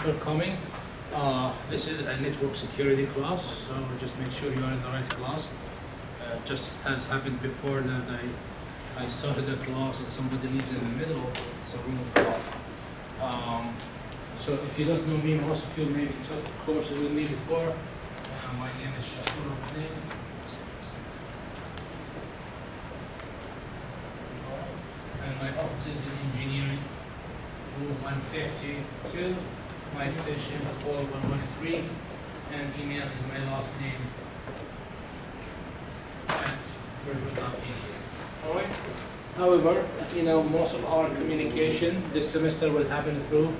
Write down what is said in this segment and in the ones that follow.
for coming. This is a network security class, so just make sure you are in the right class. Just has happened before that I started a class and somebody leaves in the middle, it's a room class. So if you don't know me, most of you maybe took courses with me before. My name is Shakur Hussain. And my office is in engineering, room 152, my extension 4113, and email is my last name at virtual.media. Alright? However, most of our communication this semester will happen through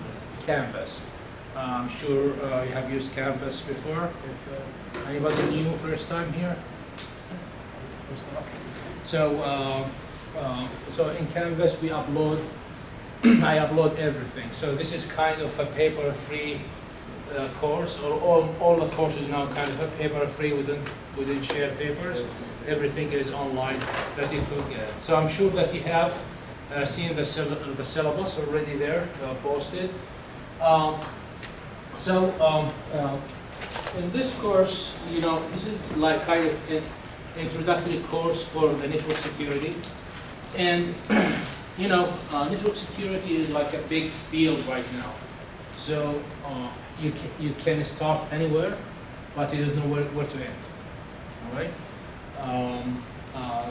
Canvas. I'm sure you have used Canvas before. If anybody new first time here? First time, okay. So in Canvas we upload, I upload everything. So this is kind of a paper-free course, or all the courses now kind of a paper-free. We didn't share papers. Everything is online that you could get. So I'm sure that you have seen the syllabus already there posted. In this course, this is like kind of an introductory course for the network security. And, network security is like a big field right now. So you can start anywhere, but you don't know where to end, all right?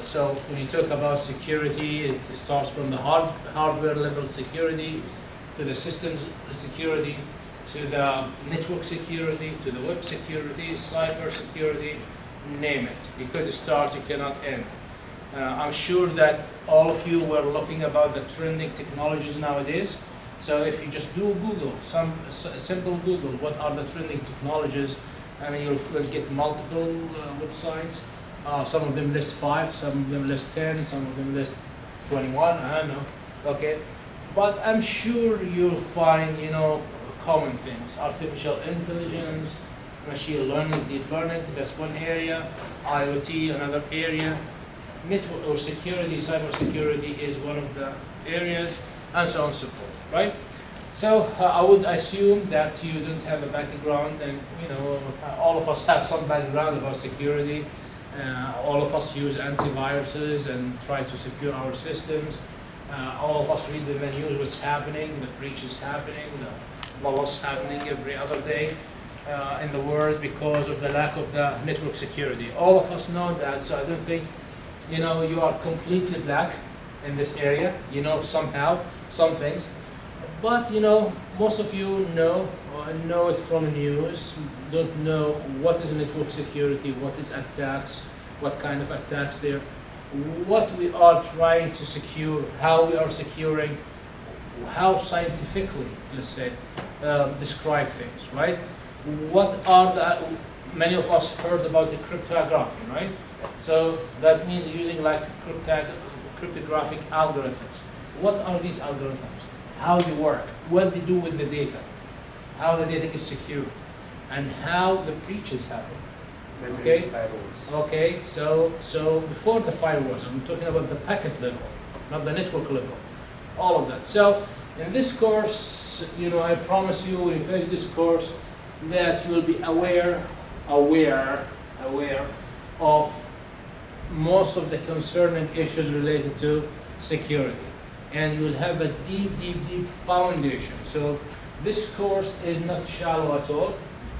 So when you talk about security, it starts from the hardware level security, to the systems security, to the network security, to the web security, cyber security, name it. You could start, you cannot end. I'm sure that all of you were looking about the trending technologies nowadays. So if you just do Google, simple Google, what are the trending technologies, you'll get multiple websites. Some of them list 5, some of them list 10, some of them list 21, I don't know, okay? But I'm sure you'll find, common things. Artificial intelligence, machine learning, deep learning, that's one area. IoT, another area. Network or security, cyber security is one of the areas, and so on and so forth, right? So I would assume that you don't have a background, and all of us have some background about security. All of us use antiviruses and try to secure our systems. All of us read in the news what's happening, the breaches happening, the loss happening every other day in the world because of the lack of the network security. All of us know that, so I don't think you are completely black in this area. Somehow, some things. But most of you know it from the news, don't know what is network security, what is attacks, what kind of attacks there, what we are trying to secure, how we are securing, how scientifically, let's say, describe things, right? Many of us heard about the cryptography, right? So that means using like cryptographic algorithms. What are these algorithms? How they work? What they do with the data? How the data is secured? And how the breaches happen? Okay. Firewalls. Okay. So before the firewalls, I'm talking about the packet level, not the network level. All of that. So in this course, I promise you, when you finish this course, that you will be aware of most of the concerning issues related to security, and you will have a deep foundation. So this course is not shallow at all.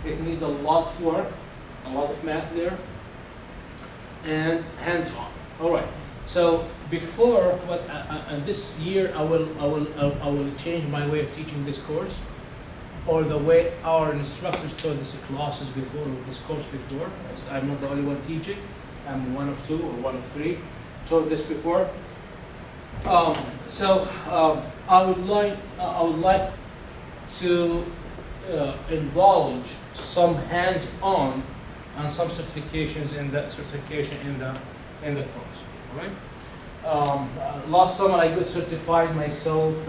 It needs a lot of work, a lot of math there, and hands-on. All right. So before this year, I will change my way of teaching this course, or the way our instructors taught this classes before, or this course before. I'm not the only one teaching. I'm one of 2 or one of 3 taught this before. I would like to indulge some hands-on and some certifications in the course. All right. Last summer I got certified myself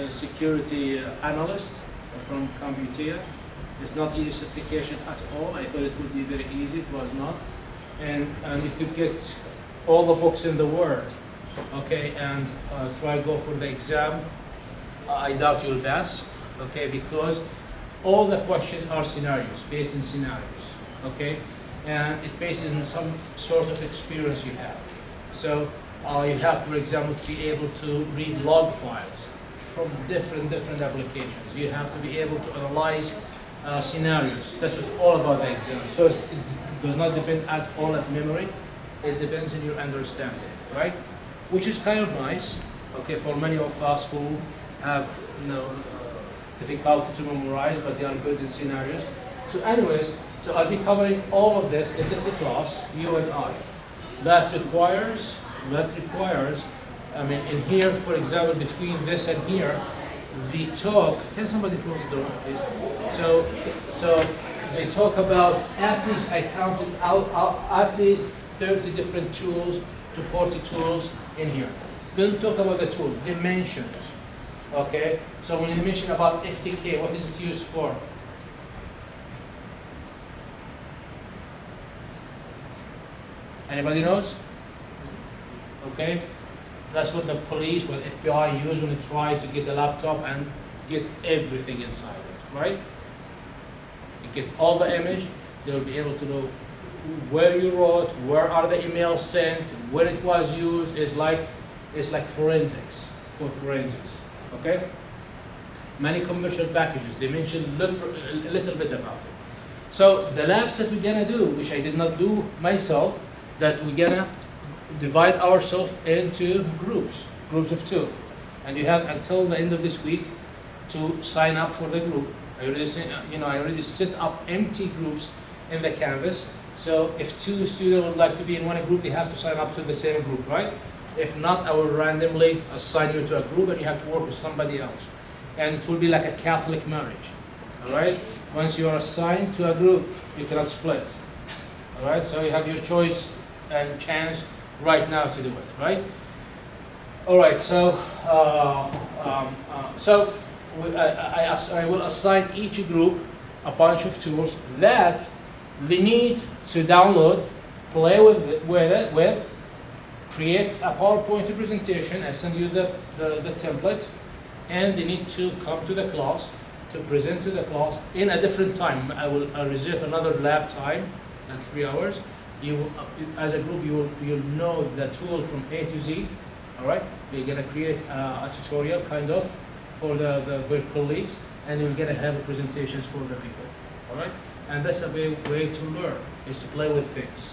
security analyst from Computea. It's not easy certification at all. I thought it would be very easy. It was not. And you could get all the books in the world, okay, and try go for the exam. I doubt you'll pass. okay, because all the questions are scenarios, based in scenarios, okay, and it based in some sort of experience you have. So you have, for example, to be able to read log files from different applications. You have to be able to analyze scenarios. That's what's all about the exam. So it does not depend at all on memory. It depends on your understanding, right? Which is kind of nice, okay, for many of us who have, difficulty to memorize, but they are good in scenarios. So anyways, so I'll be covering all of this in this class, you and I. That requires, I mean, in here, for example, between this and here, the talk, can somebody close the door, please? So they talk about, at least I counted out at least 30 different tools to 40 tools in here. Don't talk about the tool, dimensions. Okay, so when you mention about FTK, what is it used for? Anybody knows? Okay, that's what the police, what FBI use when they try to get a laptop and get everything inside it, right? You get all the image, they'll be able to know where you wrote, where are the emails sent, where it was used. It's like forensics, for forensics. Okay? Many commercial packages, they mention a little bit about it. So the labs that we're gonna do, which I did not do myself, that we're gonna divide ourselves into groups of 2. And you have until the end of this week to sign up for the group. I already set up empty groups in the Canvas. So if 2 students would like to be in one group, they have to sign up to the same group, right? If not, I will randomly assign you to a group and you have to work with somebody else. And it will be like a Catholic marriage, all right? Once you are assigned to a group, you cannot split, all right? So you have your choice and chance right now to do it, right? All right, so I will assign each group a bunch of tools that they need to download, play with, create a PowerPoint presentation. I send you the template, and they need to come to the class to present to the class in a different time. I'll reserve another lab time, like 3 hours. You, as a group, you'll know the tool from A to Z. All right, you're gonna create a tutorial kind of for the colleagues, and you're gonna have presentations for the people. All right, and that's a way to learn, is to play with things.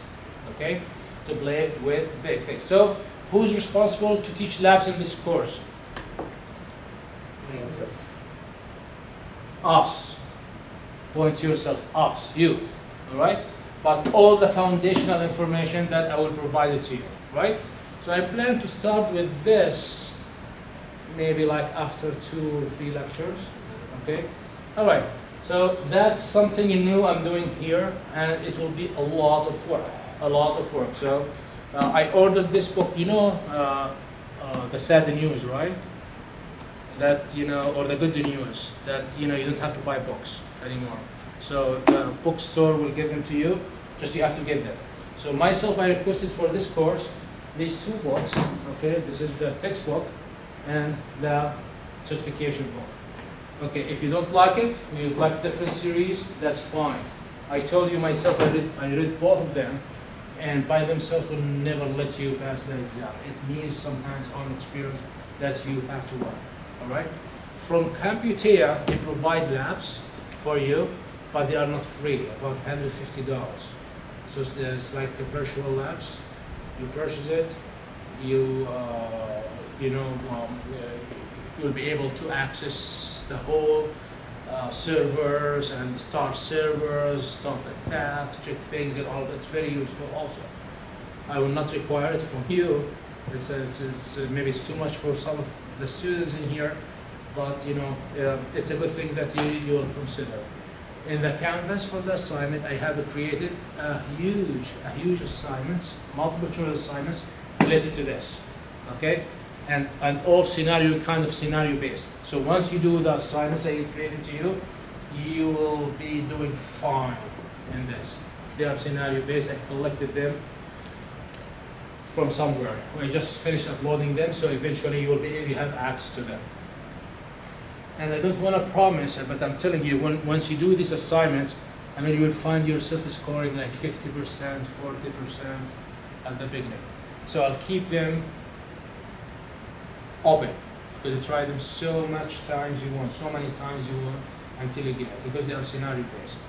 Okay. To play with the things. So, who's responsible to teach labs in this course? Us. Point to yourself. Us. You. All right. But all the foundational information that I will provide it to you. Right. So I plan to start with this, maybe like after 2 or 3 lectures. Okay. All right. So that's something new I'm doing here, and it will be a lot of work. So I ordered this book, the sad news, right? That, or the good news, that, you don't have to buy books anymore. So the bookstore will give them to you, just you have to get them. So myself, I requested for this course, these 2 books, okay? This is the textbook and the certification book. Okay, if you don't like it, or you like different series, that's fine. I told you myself, I read both of them, and by themselves will never let you pass the exam. It needs some hands-on experience that you have to learn, all right? From Computea, they provide labs for you, but they are not free, about $150. So it's like the virtual labs. You purchase it, you'll be able to access the whole servers and start servers, start attacks, check things, and all. That's very useful also. I will not require it from you. Maybe it's too much for some of the students in here, but it's a good thing that you will consider. In the Canvas for the assignment, I have created a huge assignments, multiple choice assignments related to this. Okay. And all scenario based. So once you do the assignments I created to you, you will be doing fine in this. They are scenario based. I collected them from somewhere. I just finished uploading them, so eventually you have access to them. and I don't want to promise it, but I'm telling you, once you do these assignments, I mean, you will find yourself scoring like 50%, 40% at the beginning. So I'll keep them open. You could try them so much times you want, so many times you want, until you get it, because they are scenario based.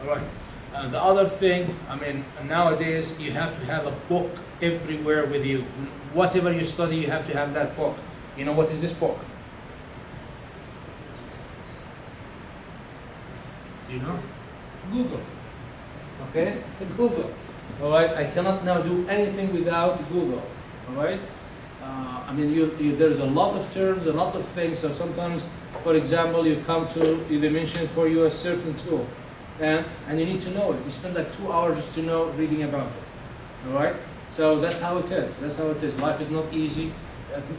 All right. The other thing, I mean, nowadays you have to have a book everywhere with you. Whatever you study, you have to have that book. You know what is this book? You know? Google. Okay? Google. All right? I cannot now do anything without Google. All right? I mean, there's a lot of terms, a lot of things. So sometimes, for example, you come to, they mention for you a certain tool, and you need to know it. You spend like 2 hours just to know reading about it. All right? So that's how it is. That's how it is. Life is not easy.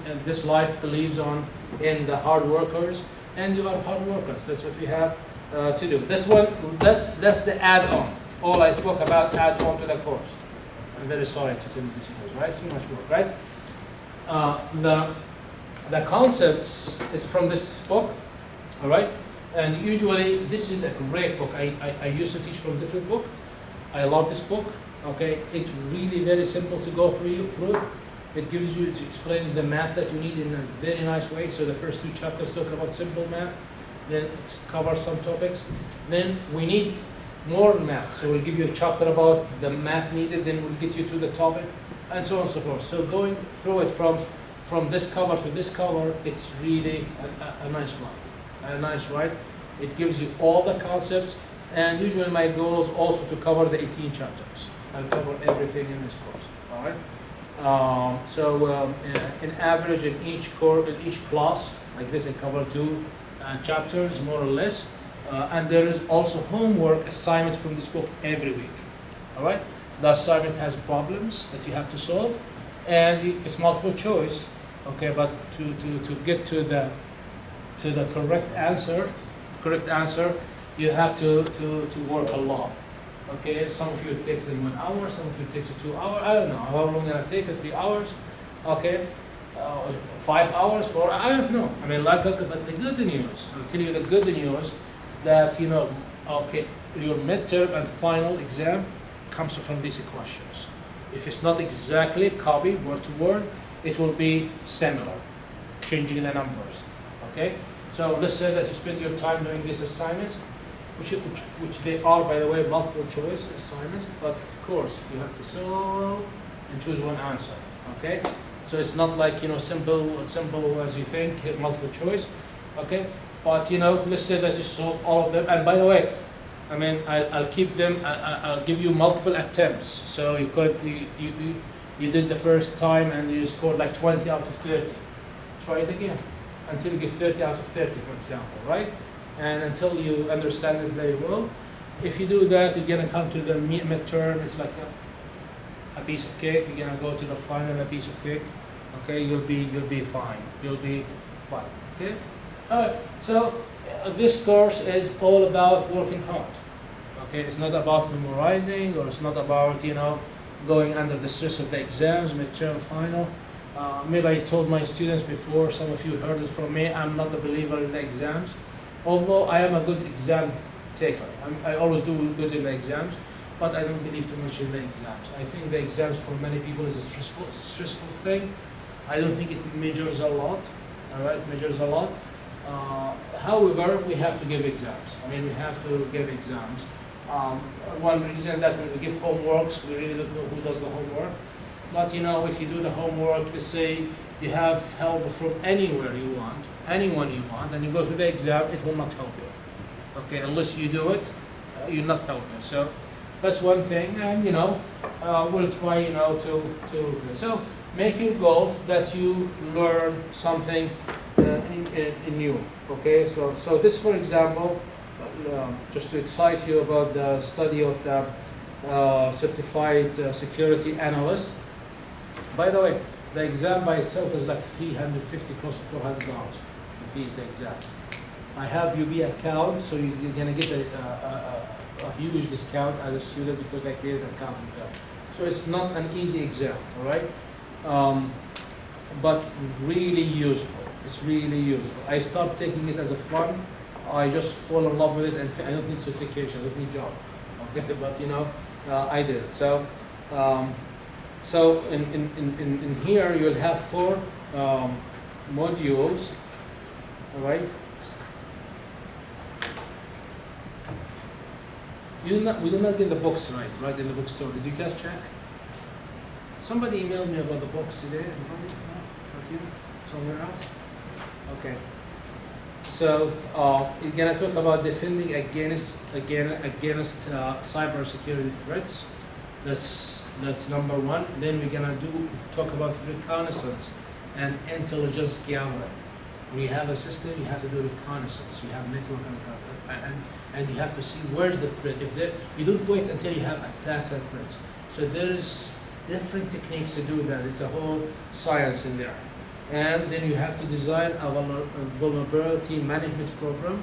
And this life believes in the hard workers, and you are hard workers. That's what we have to do. This one, that's the add-on. All I spoke about add-on to the course. I'm very sorry to tell you this, right? Too much work, right? The concepts is from this book, all right? And usually this is a great book. I used to teach from a different book. I love this book. Okay, it's really very simple to go through. It gives you, it explains the math that you need in a very nice way. So the first 2 chapters talk about simple math, then it covers some topics. Then we need more math, so we'll give you a chapter about the math needed, then we'll get you to the topic, and so on and so forth. So going through it from this cover to this cover, it's really a nice ride. A nice ride. It gives you all the concepts, and usually my goal is also to cover the 18 chapters. I'll cover everything in this course. All right. In average, in each class like this, I cover 2 chapters more or less, and there is also homework assignment from this book every week. All right. The assignment has problems that you have to solve, and it's multiple choice. Okay, but to get to the correct answer, you have to work a lot. Okay, some of you it takes them 1 hour, some of you it takes 2 hours. I don't know how long it'll take. 3 hours, okay, 5 hours, 4. I don't know. I mean, but the good news, I'll tell you the good news, that okay, your midterm and final exam comes from these questions. If it's not exactly copy word to word, it will be similar, changing the numbers. Okay, so let's say that you spend your time doing these assignments, which they are, by the way, multiple choice assignments, but of course you have to solve and choose one answer. Okay, so it's not like simple as you think, multiple choice. Okay, but let's say that you solve all of them, and by the way, I mean, I'll keep them. I'll give you multiple attempts. So you did the first time and you scored like 20 out of 30. Try it again until you get 30 out of 30, for example, right? And until you understand it very well. If you do that, you're gonna come to the midterm. It's like a piece of cake. You're gonna go to the final, a piece of cake. Okay, you'll be fine. You'll be fine. Okay. All right. So this course is all about working hard. Okay, it's not about memorizing, or it's not about going under the stress of the exams, midterm, final. Maybe I told my students before. Some of you heard it from me. I'm not a believer in the exams. Although I am a good exam taker, I always do good in the exams, but I don't believe too much in the exams. I think the exams for many people is a stressful thing. I don't think it measures a lot. All right, measures a lot. However, we have to give exams. I mean, we have to give exams. One reason that when we give homeworks, we really don't know who does the homework. But if you do the homework, let's say you have help from anywhere you want, anyone you want, and you go to the exam, it will not help you. Okay, unless you do it, you're not helping. So that's one thing, and we'll try to so make your goal that you learn something in new. Okay, so this, for example, just to excite you about the study of the certified security analyst. By the way, the exam by itself is like $350, close to $400. The fee is the exam. I have UB account, so you're gonna get a huge discount as a student because I created an account with them. So it's not an easy exam, all right? but really useful. It's really useful. I start taking it as a fun. I just fall in love with it, and I don't need certification. I don't need job. Okay, but I did it. So, in here you'll have 4 modules. All right. We did not get the books right in the bookstore. Did you guys check? Somebody emailed me about the books today. Anybody? No? Not you? Somewhere else? Okay. So we're gonna talk about defending against cybersecurity threats. That's number 1. Then we're gonna talk about reconnaissance and intelligence gathering. When you have a system, you have to do reconnaissance. You have network and you have to see where's the threat. You don't wait until you have attacks and threats. So there's different techniques to do that. It's a whole science in there. And then you have to design a vulnerability management program.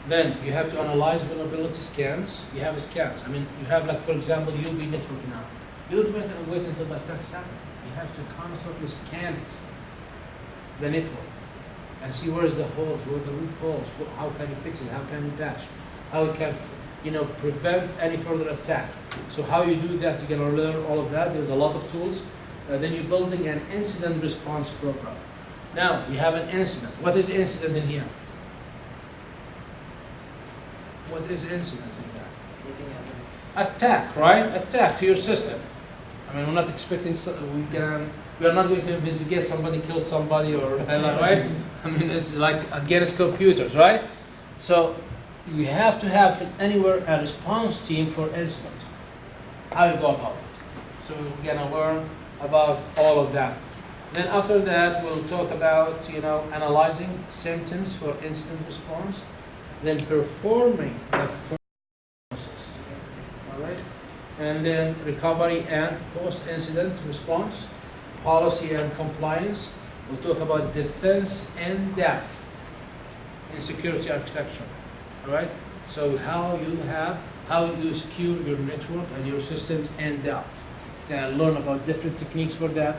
Then you have to analyze vulnerability scans. You have scans. I mean, you have, like, for example, UB network now. You don't wait until the attacks happen. You have to constantly scan it, the network, and see where's the holes, where the root holes, how can you fix it, how can you patch, how you can prevent any further attack. So how you do that, you're going to learn all of that. There's a lot of tools. Then you're building an incident response program. Now, you have an incident. What is incident in here? What is incident in here? Attack, right? Attack to your system. I mean, we're not expecting, we are not going to investigate somebody kills somebody or, right? I mean, it's like against computers, right? So you have to have anywhere a response team for incidents. How you go about it. So we're gonna learn about all of that. Then after that, we'll talk about, analyzing symptoms for incident response, then performing the first process, all right? And then recovery and post-incident response, policy and compliance. We'll talk about defense in depth in security architecture, all right? So how you secure your network and your systems in depth. Then learn about different techniques for that.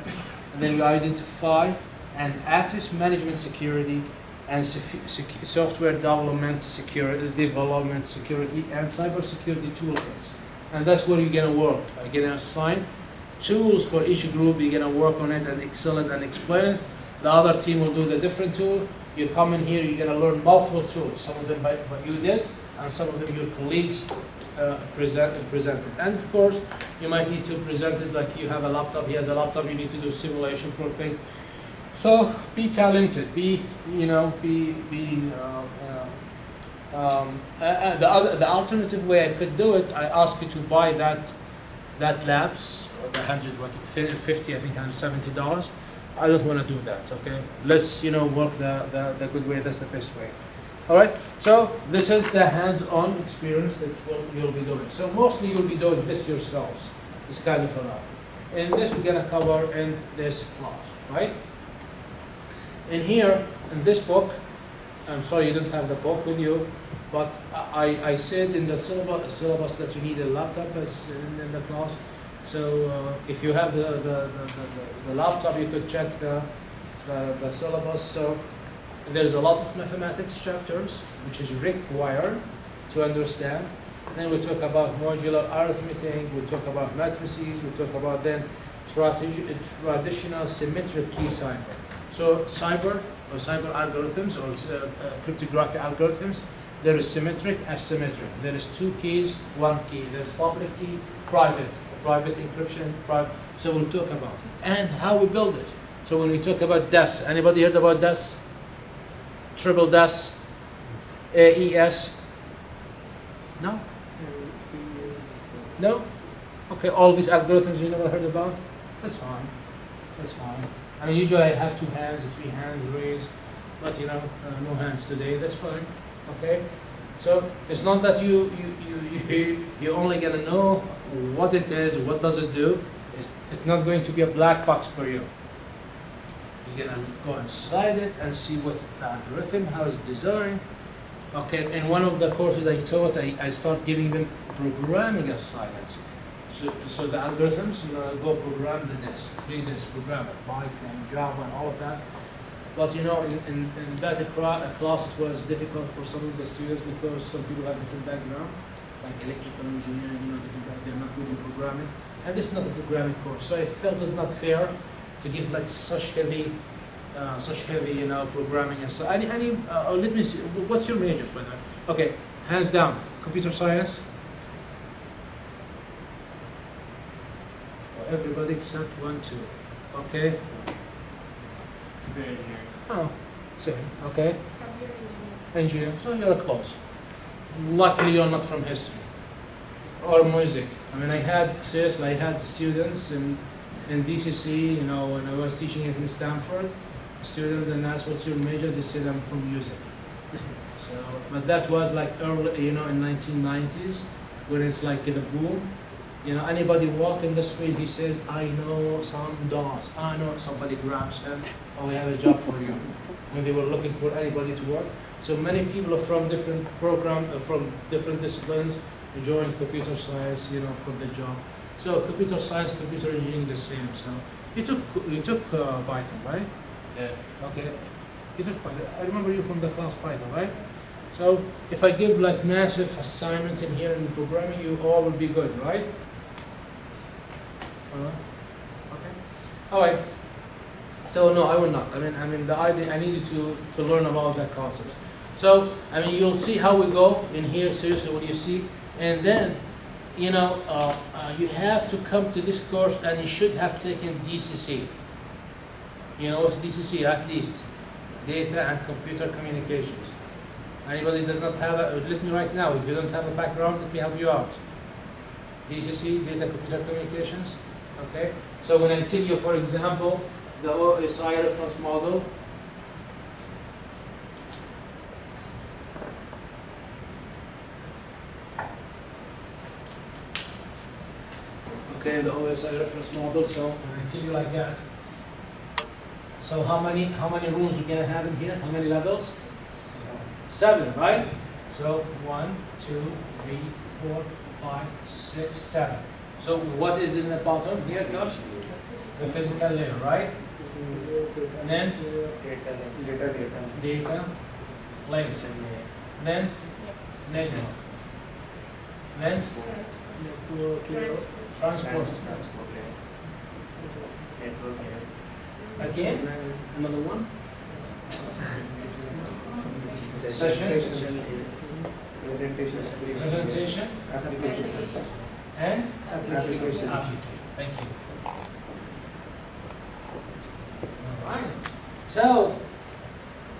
And then we identify and access management security and software development security, and cybersecurity toolkits. And that's where you're gonna work. I'm gonna assign tools for each group. You're gonna work on it and excel it and explain it. The other team will do the different tool. You come in here, you're gonna learn multiple tools. Some of them by what you did, and some of them your colleagues presented. And of course, you might need to present it like you have a laptop. He has a laptop. You need to do simulation for things. So be talented. The alternative way I could do it, I ask you to buy that labs, the $150, I think $170. I don't want to do that. Okay, let's work the good way. That's the best way. All right. So this is the hands-on experience that you'll be doing. So mostly you'll be doing this yourselves. It's kind of a lot. And this we're gonna cover in this class, right? In here, in this book, I'm sorry you don't have the book with you, but I said in the syllabus that you need a laptop as in the class. So if you have the laptop, you could check the syllabus. So there's a lot of mathematics chapters, which is required to understand. Then we talk about modular arithmetic, we talk about matrices, we talk about then traditional symmetric key cipher. So cyber algorithms or cryptography algorithms, there is symmetric, asymmetric. There is 2 keys, 1 key. There's public key, private encryption, private. So we'll talk about it and how we build it. So when we talk about DES, anybody heard about DES? Triple DES, AES? No? No? Okay, all these algorithms you never heard about? That's fine. That's fine. I mean, usually I have 2 hands, 3 hands raised, but no hands today. That's fine. Okay? So it's not that you're only gonna know what it is, what does it do. It's not going to be a black box for you. You're gonna go inside it and see what's the algorithm, how it's designed. Okay, in one of the courses I taught, I start giving them programming assignments. So the algorithms, go program the disk, 3 disk, program it, Python, Java, and all of that. But in that class, it was difficult for some of the students because some people have different background, like electrical engineering, they're not good in programming. And this is not a programming course, so I felt it's not fair to give like such heavy, programming. And so, let me see. What's your majors, by the way? Okay, hands down. Computer science. Everybody except 1, 2. Okay. Computer engineering. Oh, same. Okay. Engineering. So you're close. Luckily, you're not from history or music. I mean, I had students in DCC. When I was teaching it in Stanford, students and asked, "What's your major?" They said, "I'm from music." So, but that was like early, in 1990s, when it's like the boom. Anybody walk in the street, he says, "I know some DOS. I know somebody grabs and we have a job for you." When they were looking for anybody to work, so many people from different from different disciplines joined computer science, for the job. So computer science, computer engineering, the same. So you took Python, right? Yeah. Okay. You took Python. I remember you from the class Python, right? So if I give like massive assignment in here in programming, you all will be good, right? Okay. All right. So no, I will not. I mean, the idea I needed to learn about that concept. So you'll see how we go in here. Seriously, what you see, and then you have to come to this course, and you should have taken DCC. What's DCC at least? Data and Computer Communications. Anybody does not have let me right now. If you don't have a background, let me help you out. DCC, Data Computer Communications. Okay. So when I tell you, for example, the Osi Reference Model. Okay, the Osi Reference Model. So when I tell you like that, so how many rooms we're gonna have in here? How many levels? 7, right? So 1, 2, 3, 4, 5, 6, 7. So what is in the bottom here, Josh? The physical layer, right? And then data link. Then network. Then transport. Again, another one. Session. Presentation. And application. Thank you. All right. So,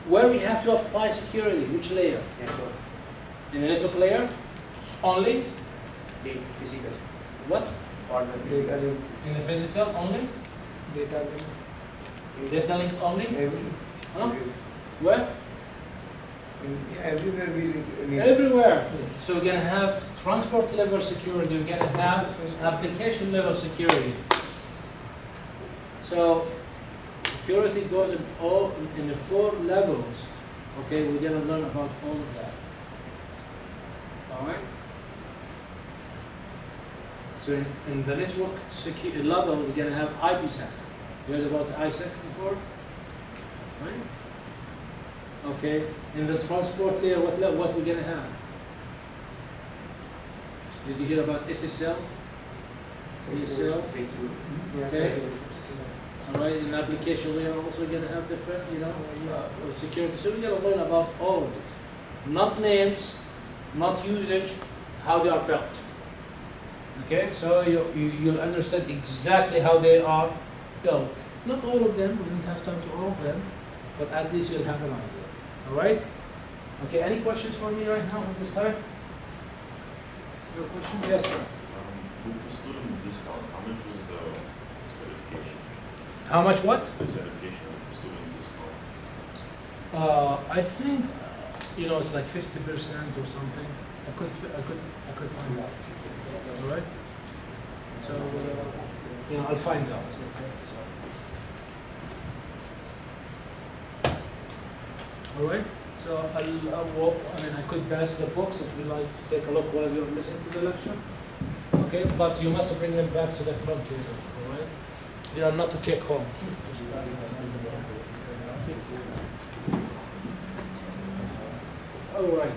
where we have to apply security, which layer? Network. In the network layer? Only? The physical. What? Or the physical. In the physical only? Data link. Data link only? Everywhere. Huh? Where? Everywhere we need. Everywhere. Yes. So we're going to have transport level security, we're going to have application level security. So security goes in the 4 levels. Okay, we're going to learn about all of that. All right. So in the network security level, we're going to have IPsec. You heard about ISEC before? Right? Okay. In the transport layer, what we're going to have? Did you hear about SSL? CSL? Okay. All right. In the application layer, also going to have different, security. So we're going to learn about all of this. Not names, not usage, how they are built. Okay. So you'll understand exactly how they are built. Not all of them. We don't have time to all of them, but at least you'll have an idea. All right. Okay. Any questions for me right now at this time? Your question? Yes, sir. With the student discount, how much was the certification? How much what? The certification of the student discount. I think it's like 50% or something. I could find out. All right. So I'll find out. Okay. So. All right. So I could pass the books if you'd like to take a look while you're listening to the lecture. Okay, but you must bring them back to the front table, all right? They are not to take home. All right.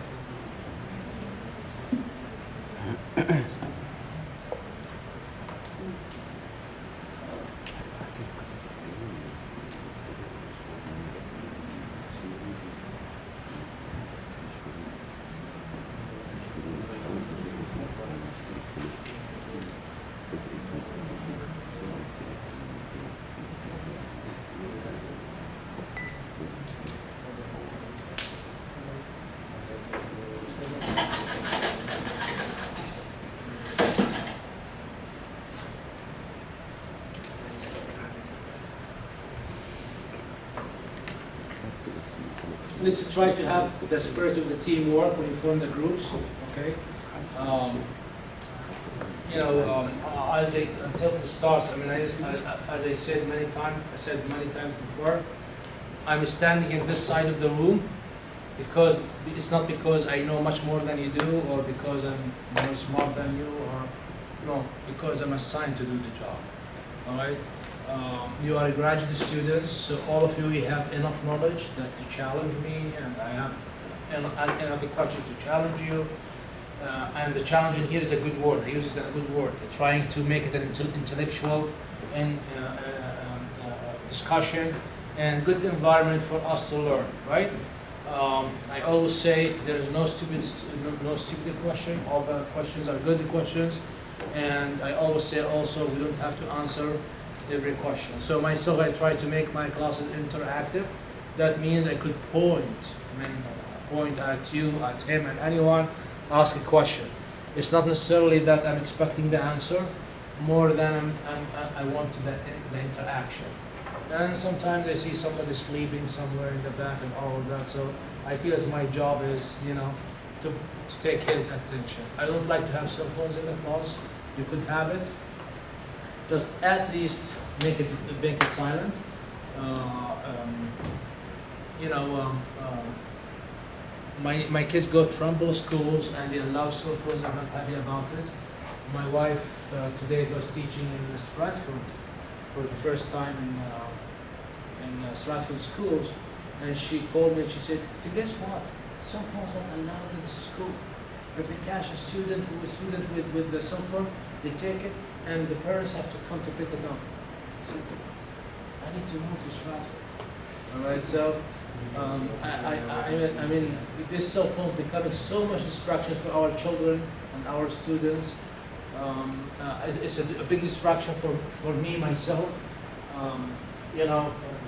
Let's try to have the spirit of the teamwork when you form the groups, okay? Until the start, I mean, as I said many times before, I'm standing in this side of the room because it's not because I know much more than you do or because I'm more smart than you or no, because I'm assigned to do the job, all right? You are graduate students, so all of you have enough knowledge to challenge me, and I have enough questions to challenge you. And the challenging here is a good word. I use a good word. Trying to make it an intellectual and discussion and good environment for us to learn, right? I always say there is no stupid question. All the questions are good questions, and I always say also we don't have to answer every question. So myself, I try to make my classes interactive. That means I could point at you, at him, and anyone, ask a question. It's not necessarily that I'm expecting the answer, more than I want the interaction. And sometimes I see somebody sleeping somewhere in the back and all of that, so I feel as my job is, to take his attention. I don't like to have cell phones in the class. You could have it. Just at least make it silent. My kids go to Trumbull schools and they allow cell phones. I'm not happy about it. My wife today was teaching in Stratford for the first time in Stratford schools, and she called me and she said, "Guess what? Cell phones are not allowed in this school. If they catch a student with the cell phone, they take it, and the parents have to come to pick it up." So, I need to move to Stratford. All right, so I mean, this cell phone is becoming so much distraction for our children and our students. It's a big distraction for me myself.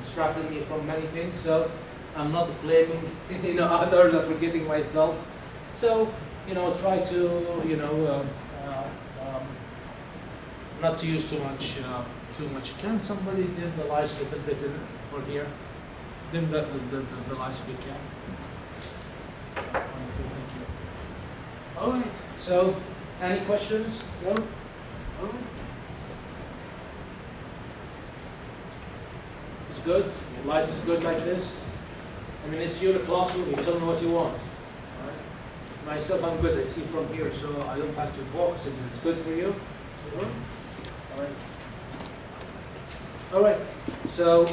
Distracting me from many things. So I'm not blaming others or forgetting myself. So try to not to use too much. Can somebody dim the lights a little bit for here? Dim the lights if you can. Thank you. All right. So, any questions? No? All right. It's good. The lights is good like this. I mean, it's your classroom. You tell me what you want. All right. Myself, I'm good. I see from here, so I don't have to focus. It's good for you. All right. All right. So,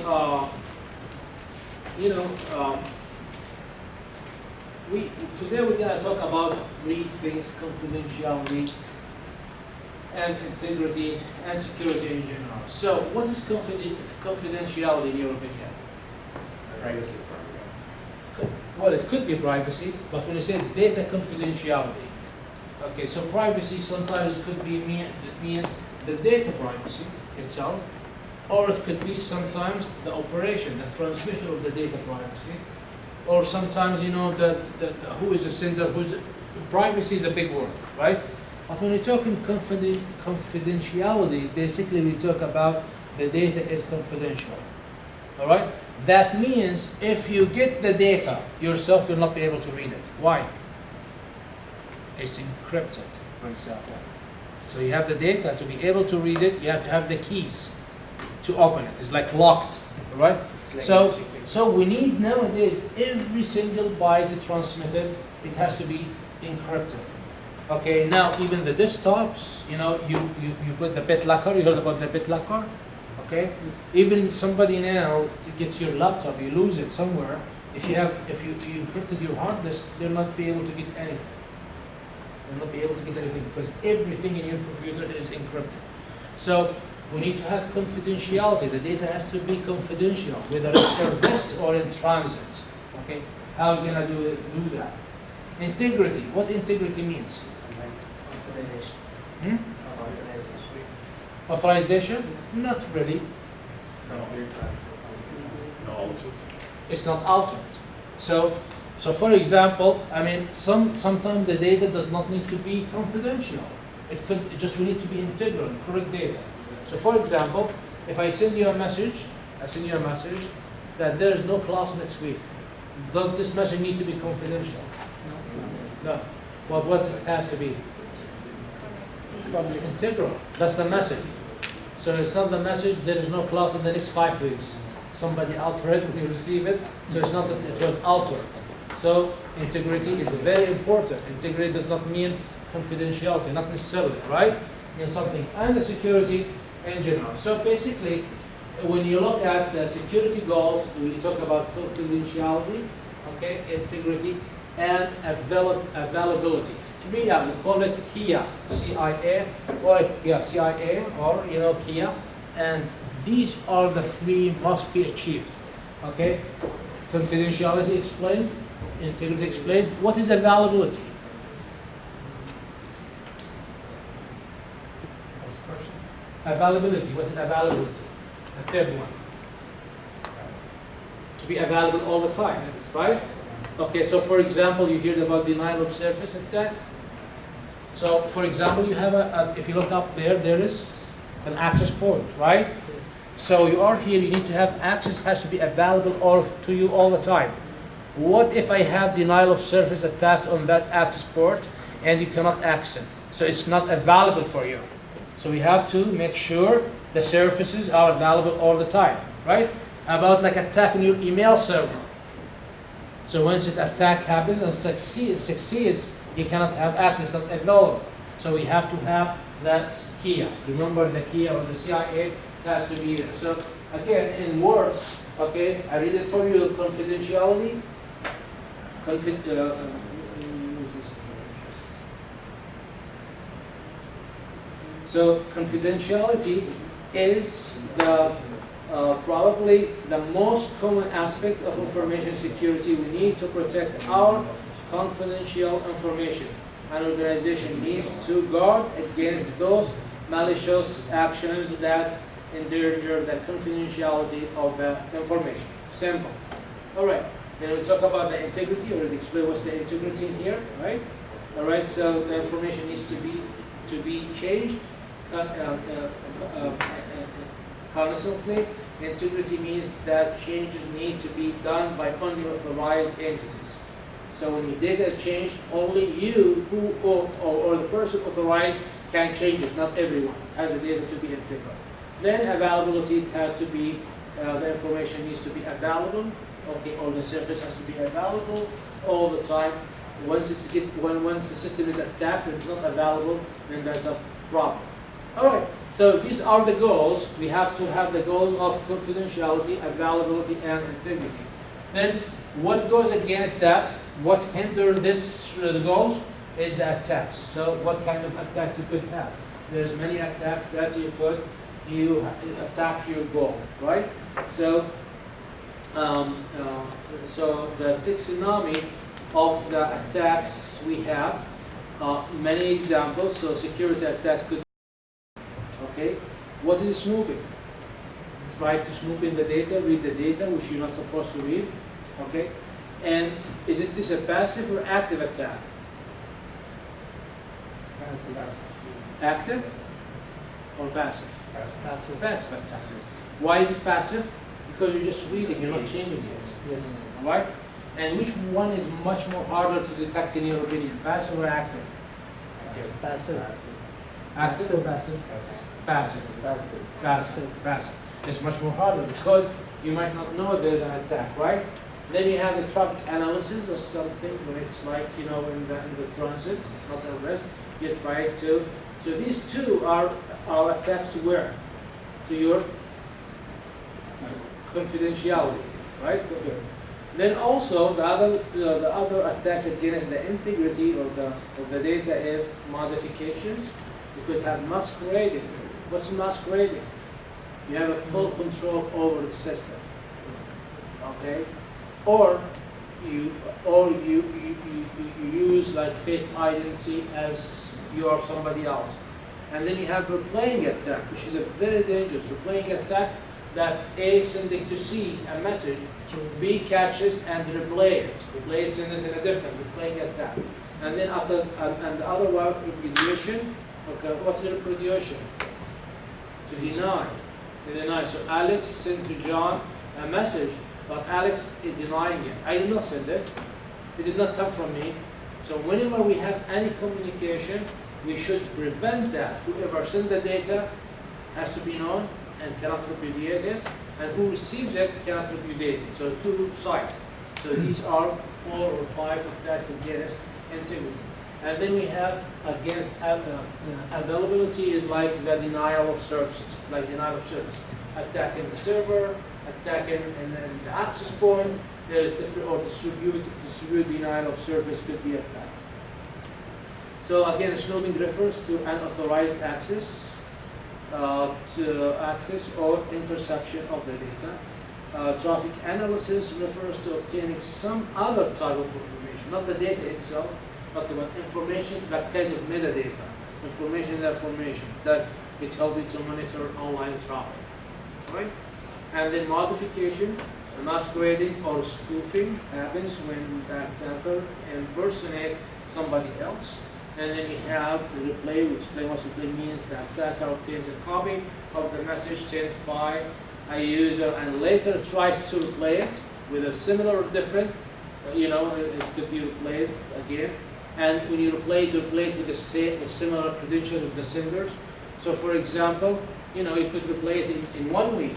today we're going to talk about three things: confidentiality, and integrity, and security in general. So, what is confidentiality in your opinion? Privacy. Well, it could be privacy, but when you say data confidentiality, okay, so privacy sometimes could be mean the data privacy itself, or it could be sometimes the operation, the transmission of the data privacy, or sometimes who is the sender, privacy is a big word, right? But when you're talking confidentiality, basically we talk about the data is confidential, all right? That means if you get the data yourself, you'll not be able to read it. Why? It's encrypted, for example. So you have the data to be able to read it, you have to have the keys to open it. It's like locked, all right? So we need nowadays every single byte transmitted, it has to be encrypted. Okay, now even the desktops, you know, you put the BitLocker, you heard about the BitLocker? Okay? Even somebody now gets your laptop, you lose it somewhere, if you encrypted your hard disk, they'll not be able to get anything. They'll not be able to get anything because everything in your computer is encrypted. So we need to have confidentiality. The data has to be confidential, whether it's at rest or in transit. Okay? How are you gonna do that? Integrity. What integrity means? Hmm? Authorization? Not really. It's not altered. So for example, I mean, sometimes the data does not need to be confidential. It just need to be integral, correct data. So for example, if I send you a message, that there is no class next week. Does this message need to be confidential? No. Well, what it has to be? Integral. That's the message. So it's not the message, there is no class in the next 5 weeks. Somebody altered it when you receive it, so it's not that it was altered. So integrity is very important. Integrity does not mean confidentiality, not necessarily, right? It means something. And the security in general. So basically, when you look at the security goals, we talk about confidentiality, okay, integrity, and availability. 3 we call it KIA, CIA, or you know KIA, and these are the 3 must be achieved. Okay, confidentiality explained, integrity explained. What is availability? Availability. What is availability? The 3rd one. To be available all the time, right? Okay, so for example, you heard about denial of service attack. So for example, you have if you look up there, there is an access point, right? So you are here, you need to have access, has to be available to you all the time. What if I have denial of service attack on that access port and you cannot access it? So it's not available for you. So we have to make sure the services are available all the time, right? About like attack on your email server. So once an attack happens and succeeds, you cannot have access, not available. So we have to have that KIA. Remember the KIA or the CIA has to be there. So again, in words, okay, I read it for you. Confidentiality. So confidentiality is the probably the most common aspect of information security. We need to protect our confidential information. An organization needs to guard against those malicious actions that endanger the confidentiality of the information. Simple. All right. Then we talk about the integrity. We already explained what's the integrity in here, right? All right. So the information needs to be changed constantly. Integrity means that changes need to be done by only authorized entities. So when your data is changed, only you or the person authorized can change it. Not everyone has the data to be integral. Then availability, it has to be the information needs to be available. Okay, or the service has to be available all the time. Once the system is attacked and it's not available, then there's a problem. All right. So these are the goals. We have to have the goals of confidentiality, availability, and integrity. Then what goes against that? What hinder the goals is the attacks. So what kind of attacks you could have? There's many attacks that you attack your goal, right? So so the taxonomy of the attacks we have many examples. So security attacks could. Okay, what is snooping? Try to snoop in the data, read the data, which you're not supposed to read. Okay, and is this a passive or active attack? Active or passive? Passive attack. Why is it passive? Because you're just reading, you're not changing it. Yes. All right. And which one is much more harder to detect in your opinion, passive or active? Passive. Active or passive? Passive. Passive. Passive. It's much more harder because you might not know there's an attack, right? Then you have the traffic analysis or something when it's like, in the transit, it's not a rest. You try to. So these two are attached to where? To your confidentiality, right? Okay. Then also the other attacks against the integrity of the data is modifications. You could have masquerading. What's masquerading? You have a full control over the system. Okay? Or you use like fake identity as you are somebody else. And then you have replaying attack, which is a very dangerous replaying attack that A sending to C a message, B catches and replay it. Replay send it in a different replaying attack. And then after and the other one repudiation. Okay, what's the repudiation? To deny. To deny. So Alex sent to John a message, but Alex is denying it. I did not send it. It did not come from me. So whenever we have any communication, we should prevent that. Whoever sends the data has to be known and cannot repudiate it, and who receives it cannot repudiate it. So two sides. So these are 4 or 5 attacks against integrity. And then we have against availability is like the denial of services, like denial of service. Attacking the server, attacking and the access point, there's different, or distribute denial of service could be attacked. So again, snooping refers to unauthorized access, to access or interception of the data. Traffic analysis refers to obtaining some other type of information, not the data itself, okay, but information, that kind of metadata, information that it helps you to monitor online traffic, right? And then modification, masquerading or spoofing happens when the attacker impersonates somebody else. And then you have the replay, which replay means the attacker obtains a copy of the message sent by a user and later tries to replay it with a similar or different, it could be replayed again. And when you replay it with the same, similar credentials of the senders. So for example, you could replay it in 1 week.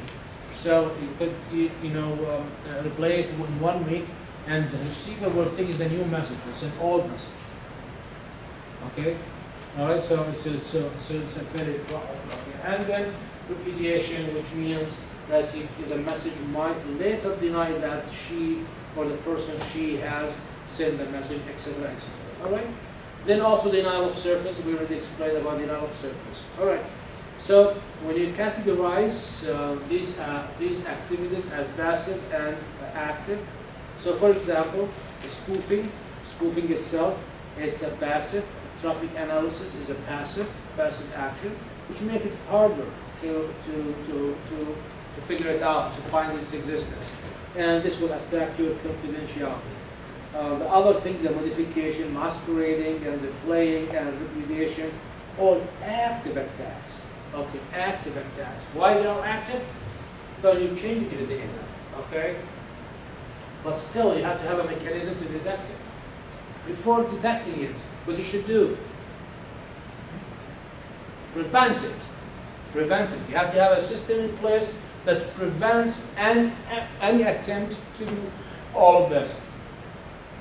So you could, replay it in 1 week, and the receiver will think it's a new message, it's an old message. Okay? All right, so it's a very problem. And then repudiation, which means that the message might later deny that she or the person she has sent the message, etc., etc. All right? Then also denial of service. We already explained about denial of service. All right. So when you categorize these activities as passive and active, so for example, spoofing itself, it's a passive. Traffic analysis is a passive action, which makes it harder to figure it out, to find its existence, and this will attack your confidentiality. The other things, the modification, masquerading, and the playing, and repudiation, all active attacks. Okay, active attacks. Why they are active? Because you change the data. Okay, but still you have to have a mechanism to detect it. Before detecting it, what you should do? Prevent it. You have to have a system in place that prevents any attempt to do all of this.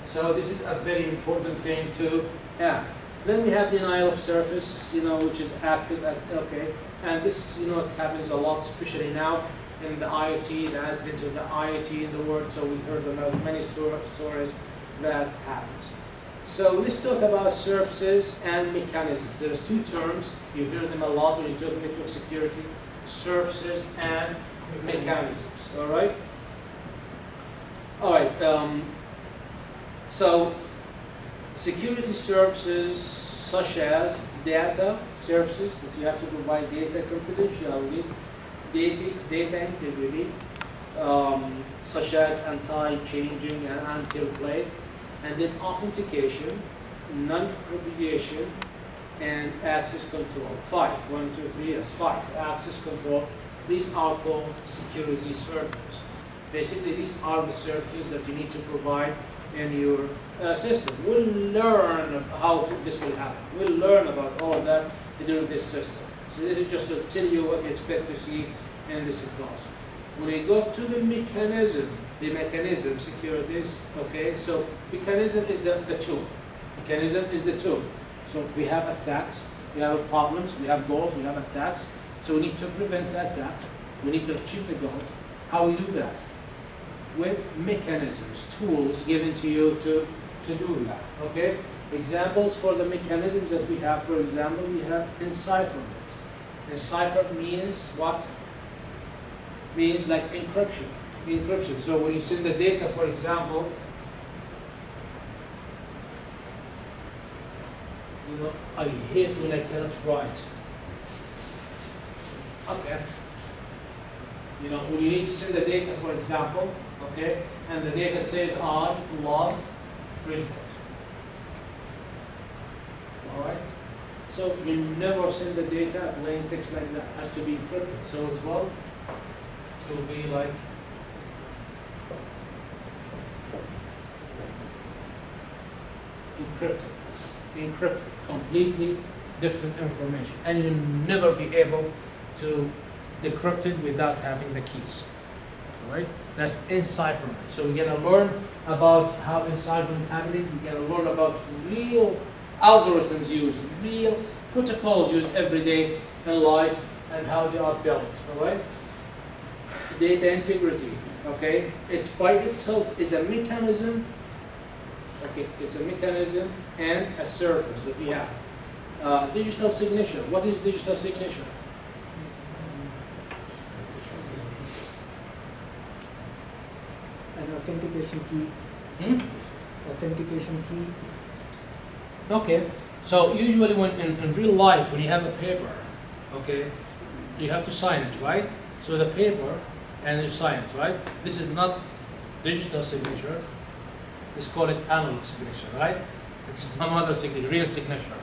So this is a very important thing to have. Then we have denial of service, which is active. Okay, and this, it happens a lot, especially now in the IoT, the advent of the IoT in the world. So we heard about many stories that happens. So let's talk about services and mechanisms. There's two terms, you hear them a lot when you talk network security: services and mechanisms. All right. So security services such as data services, that you have to provide data confidentiality, data integrity, such as anti-changing and anti-replay, and then authentication, non-repudiation, and access control. 5, 1, 2, 3, yes, 5, access control. These are called security services. Basically, these are the services that you need to provide in your system. We'll learn how this will happen. We'll learn about all of that during this system. So this is just to tell you what you expect to see in this class. When you go to the mechanism, the mechanism securities. Okay, so mechanism is the tool. Mechanism is the tool. So we have attacks, we have problems, we have goals, we have attacks. So we need to prevent the attacks. We need to achieve the goal. How we do that? With mechanisms, tools given to you to do that. Okay? Examples for the mechanisms that we have, for example, we have encipherment. Encipher means what? Means like encryption. Encryption. So when you send the data, for example, you know, I hate when I cannot write. Okay. You know, when you need to send the data, for example, okay, and the data says I love Bridget. All right. So you never send the data plain text like that. It has to be encrypted. So it will be like encrypted, completely different information, and you'll never be able to decrypt it without having the keys. All right, that's encipherment. So we're gonna learn about how encipherment happening. We're gonna learn about real algorithms used, real protocols used every day in life, and how they are built. All right. Data integrity. Okay, it's by itself is a mechanism. Okay, it's a mechanism and a surface that we have. Digital signature. What is digital signature? An authentication key. Authentication key. Okay, so usually when in real life, when you have a paper, okay, you have to sign it, right? So the paper, and you sign it, right? This is not digital signature. Let's call it analog signature, right? It's some other signature, real signature,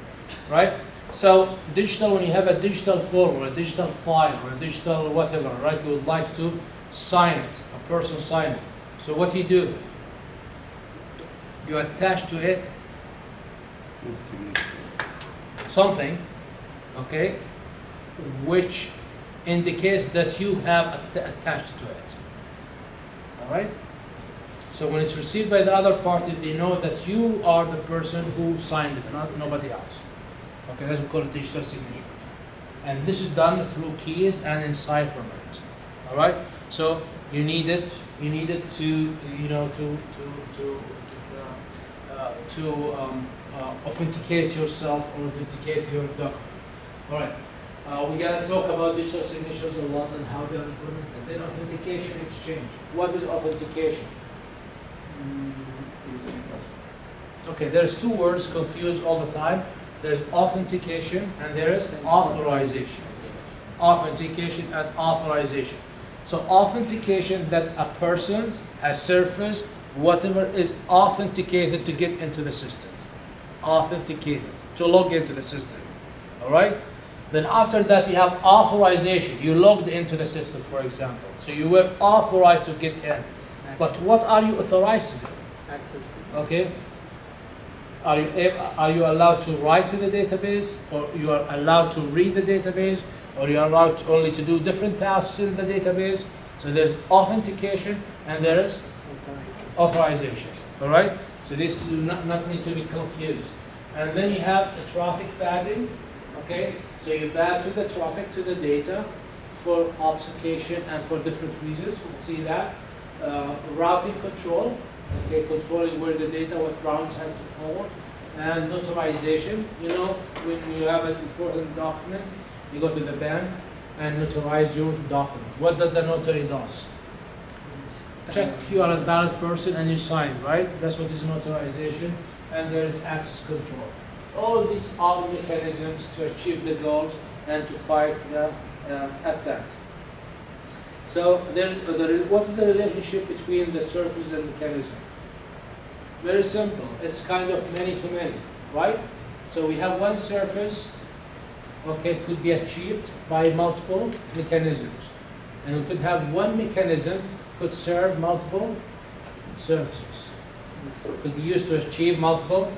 right? So digital, when you have a digital form or a digital file or a digital whatever, right? You would like to sign it, a person sign it. So what you do? You attach to it something, okay, which indicates that you have attached to it. All right. So when it's received by the other party, they know that you are the person who signed it, not nobody else. Okay, that's what we call it digital signature. And this is done through keys and encipherment. All right. So you need it to, you know, to authenticate yourself or authenticate your document. All right. We're going to talk about digital signatures a lot and how they are implemented. Then authentication exchange. What is authentication? Okay, there's two words confused all the time. There's authentication and there is authorization. Authentication and authorization. So authentication, that a person has surfaced whatever is authenticated to get into the system. Authenticated, to log into the system. All right? Then after that you have authorization. You logged into the system, for example. So you were authorized to get in. But what are you authorized to do? Access. Okay? Are you allowed to write to the database, or you are allowed to read the database, or you are allowed only to do different tasks in the database? So there's authentication and there is authorization. All right? So this does not need to be confused. And then you have a traffic padding. Okay? So you pad to the traffic, to the data for authentication and for different reasons. We'll see that. Routing control. Okay, controlling where the data, what routes have to forward, and notarization. You know, when you have an important document, you go to the bank and notarize your document. What does the notary does? Check you are a valid person and you sign, right? That's what is notarization, and there is access control. All these are mechanisms to achieve the goals and to fight the attacks. So what is the relationship between the surface and mechanism? Very simple. It's kind of many to many, right? So we have one surface. Okay, it could be achieved by multiple mechanisms, and we could have one mechanism could serve multiple surfaces. It could be used to achieve multiple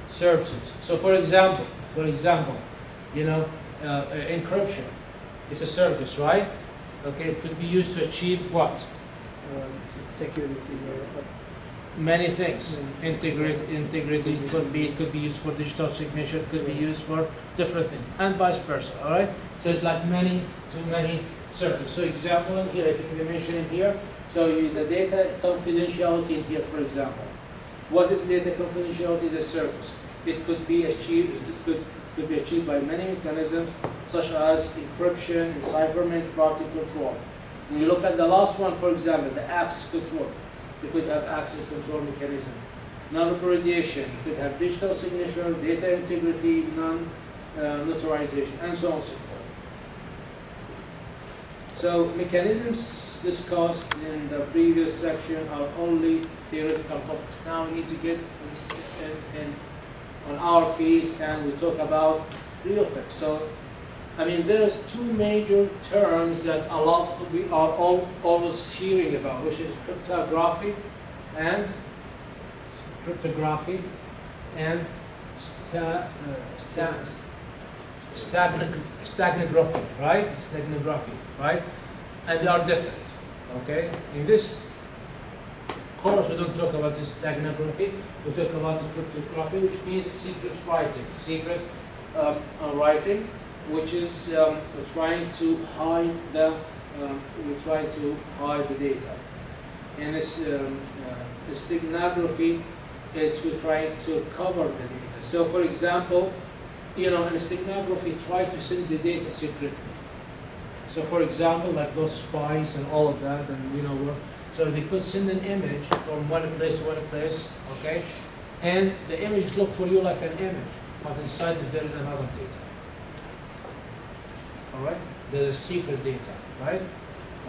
surfaces. So, for example, you know, encryption is a surface, right? Okay, it could be used to achieve what? security or Many things. Integrity it could be used for digital signature, it could be used for different things, and vice versa. All right. So it's like many to many services. So example in here, if you can mention in here. So the data confidentiality in here, for example. What is data confidentiality? Is a service. It could be achieved. Could be achieved by many mechanisms, such as encryption, encipherment, routing control. When you look at the last one, for example, the access control. You could have access control mechanism. Non-proliferation, you could have digital signature, data integrity, non-notarization, and so on and so forth. So mechanisms discussed in the previous section are only theoretical topics. Now we need to get in on our fees and we talk about real facts. So, I mean, there's two major terms that we are always hearing about, which is cryptography and stagnography, right? Stagnography, right? And they are different. Okay. In this course, we don't talk about this stagnography. We talk about the cryptography, which means secret writing. Writing, which is trying to hide the data. And this stagnography is we're trying to cover the data. So, for example, in stagnography, try to send the data secretly. So, for example, like those spies and all of that, and so they could send an image from one place to one place, okay? And the image look for you like an image, but inside it there is another data. All right? There is secret data, right?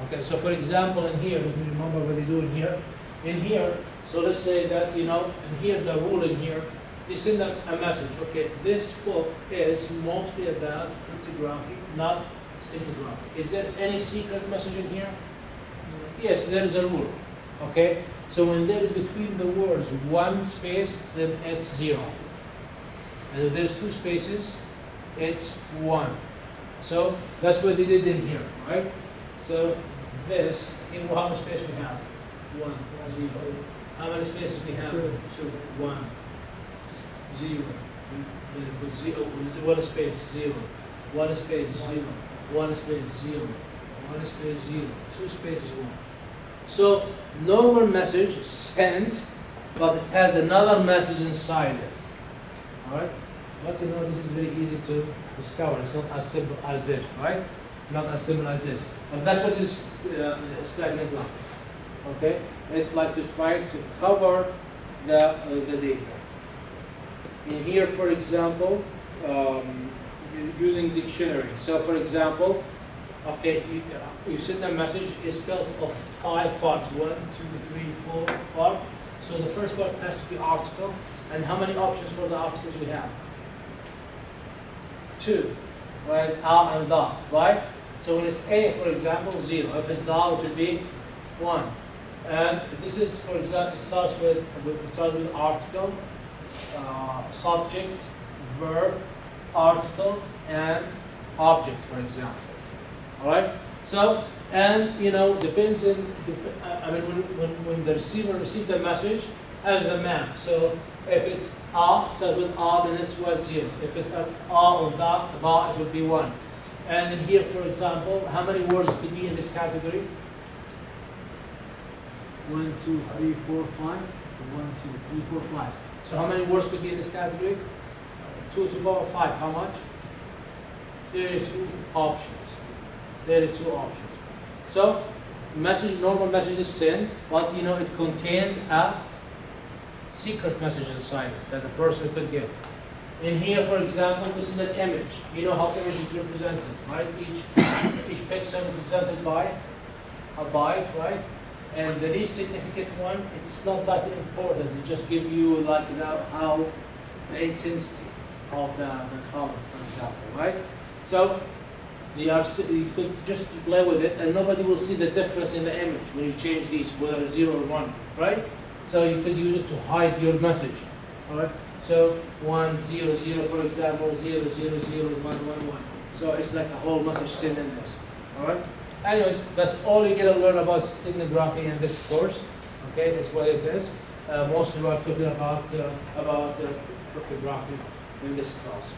Okay, so for example, in here, let me remember what they do in here. In here, so let's say that, in here, the rule in here, they send a message, okay, this book is mostly about cryptography, not stagnography. Is there any secret message in here? Yes, there is a rule, okay? So when there is between the words one space, then it's 0. And if there's 2 spaces, it's 1. So that's what they did in here, right? So this, how many spaces we have? 1, 0. How many spaces we have? 2, 1, 0. With 0, one space, 0. 1 space, 0. 1 space, 0. 1 space, 0. 2 spaces, 1. So normal message sent, but it has another message inside it. All right? But this is very easy to discover. It's not as simple as this, right? Not as simple as this. But that's what is stagnography. Okay? It's like to try to cover the data. In here, for example, using dictionary. So, for example, okay, you send a message. It's built of 5 parts. 1, 2, 3, 4 parts. So the first part has to be article. And how many options for the articles we have? 2, right? A and the, right? So when it's A, for example, 0. If it's the, it would be 1. And this is, for example, it starts with article, subject, verb, article, and object, for example. All right. So, and depends on. When the receiver receives the message, as the map. So if it's A, start with A, then it's 0. If it's A or the, it will be 1. And in here, for example, how many words could be in this category? 1, 2, 3, 4, 5. 1, 2, 3, 4, 5. So how many words could be in this category? 2 to the power 5. How much? 32 options. 32 options. So normal message is sent, but it contains a secret message inside it that the person could get. In here, for example, this is an image. You know how image is represented, right? Each pixel represented by a byte, right? And the least significant one, it's not that important. It just gives you how the intensity of the color, for example, right? So you could just play with it, and nobody will see the difference in the image when you change these, whether it's 0 or 1, right? So you could use it to hide your message, all right? So 1, 0, 0, for example, 0, 0, 0, 1, 1, 1. So it's like a whole message sent in this, all right? anyways, that's all you're gonna learn about signography in this course. Okay, that's what it is. Mostly we're talking about cryptography in this class.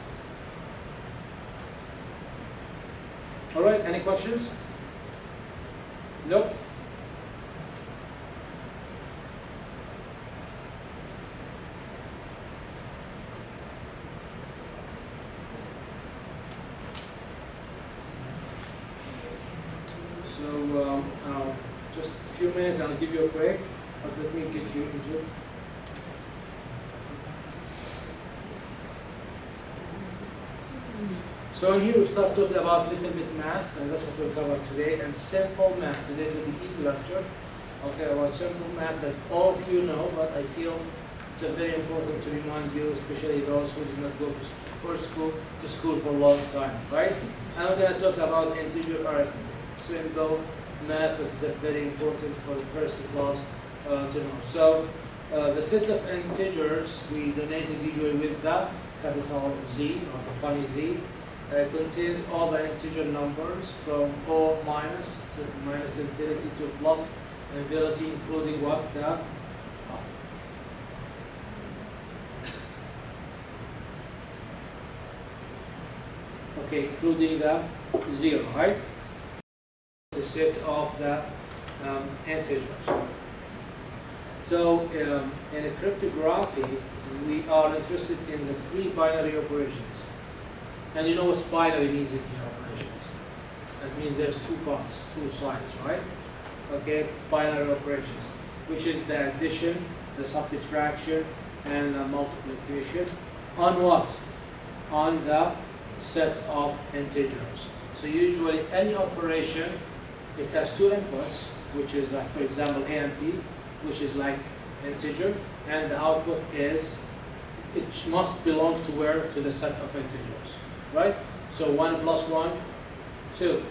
All right, any questions? Nope. So just a few minutes, I'll give you a break, but let me get you into it. So in here we start talking about little bit math, and that's what we'll cover today, and simple math. Today will be easy lecture, okay, about simple math that all of you know, but I feel it's very important to remind you, especially those who did not go to school for a long time, right? And we're going to talk about integer arithmetic. Simple math, which is very important for the first class to know. So the set of integers we denoted usually with the capital Z, or the funny Z, contains all the integer numbers from O minus to minus infinity to plus infinity, including what? The okay, including the 0, right? The set of the integers. So in a cryptography, we are interested in the 3 binary operations. And you know what binary means in here, operations. That means there's 2 parts, 2 sides, right? Okay, binary operations, which is the addition, the subtraction, and the multiplication. On what? On the set of integers. So usually any operation, it has 2 inputs, which is like, for example, A and B, which is like integer, and the output is, it must belong to where? To the set of integers, right? So 1 plus 1, 2.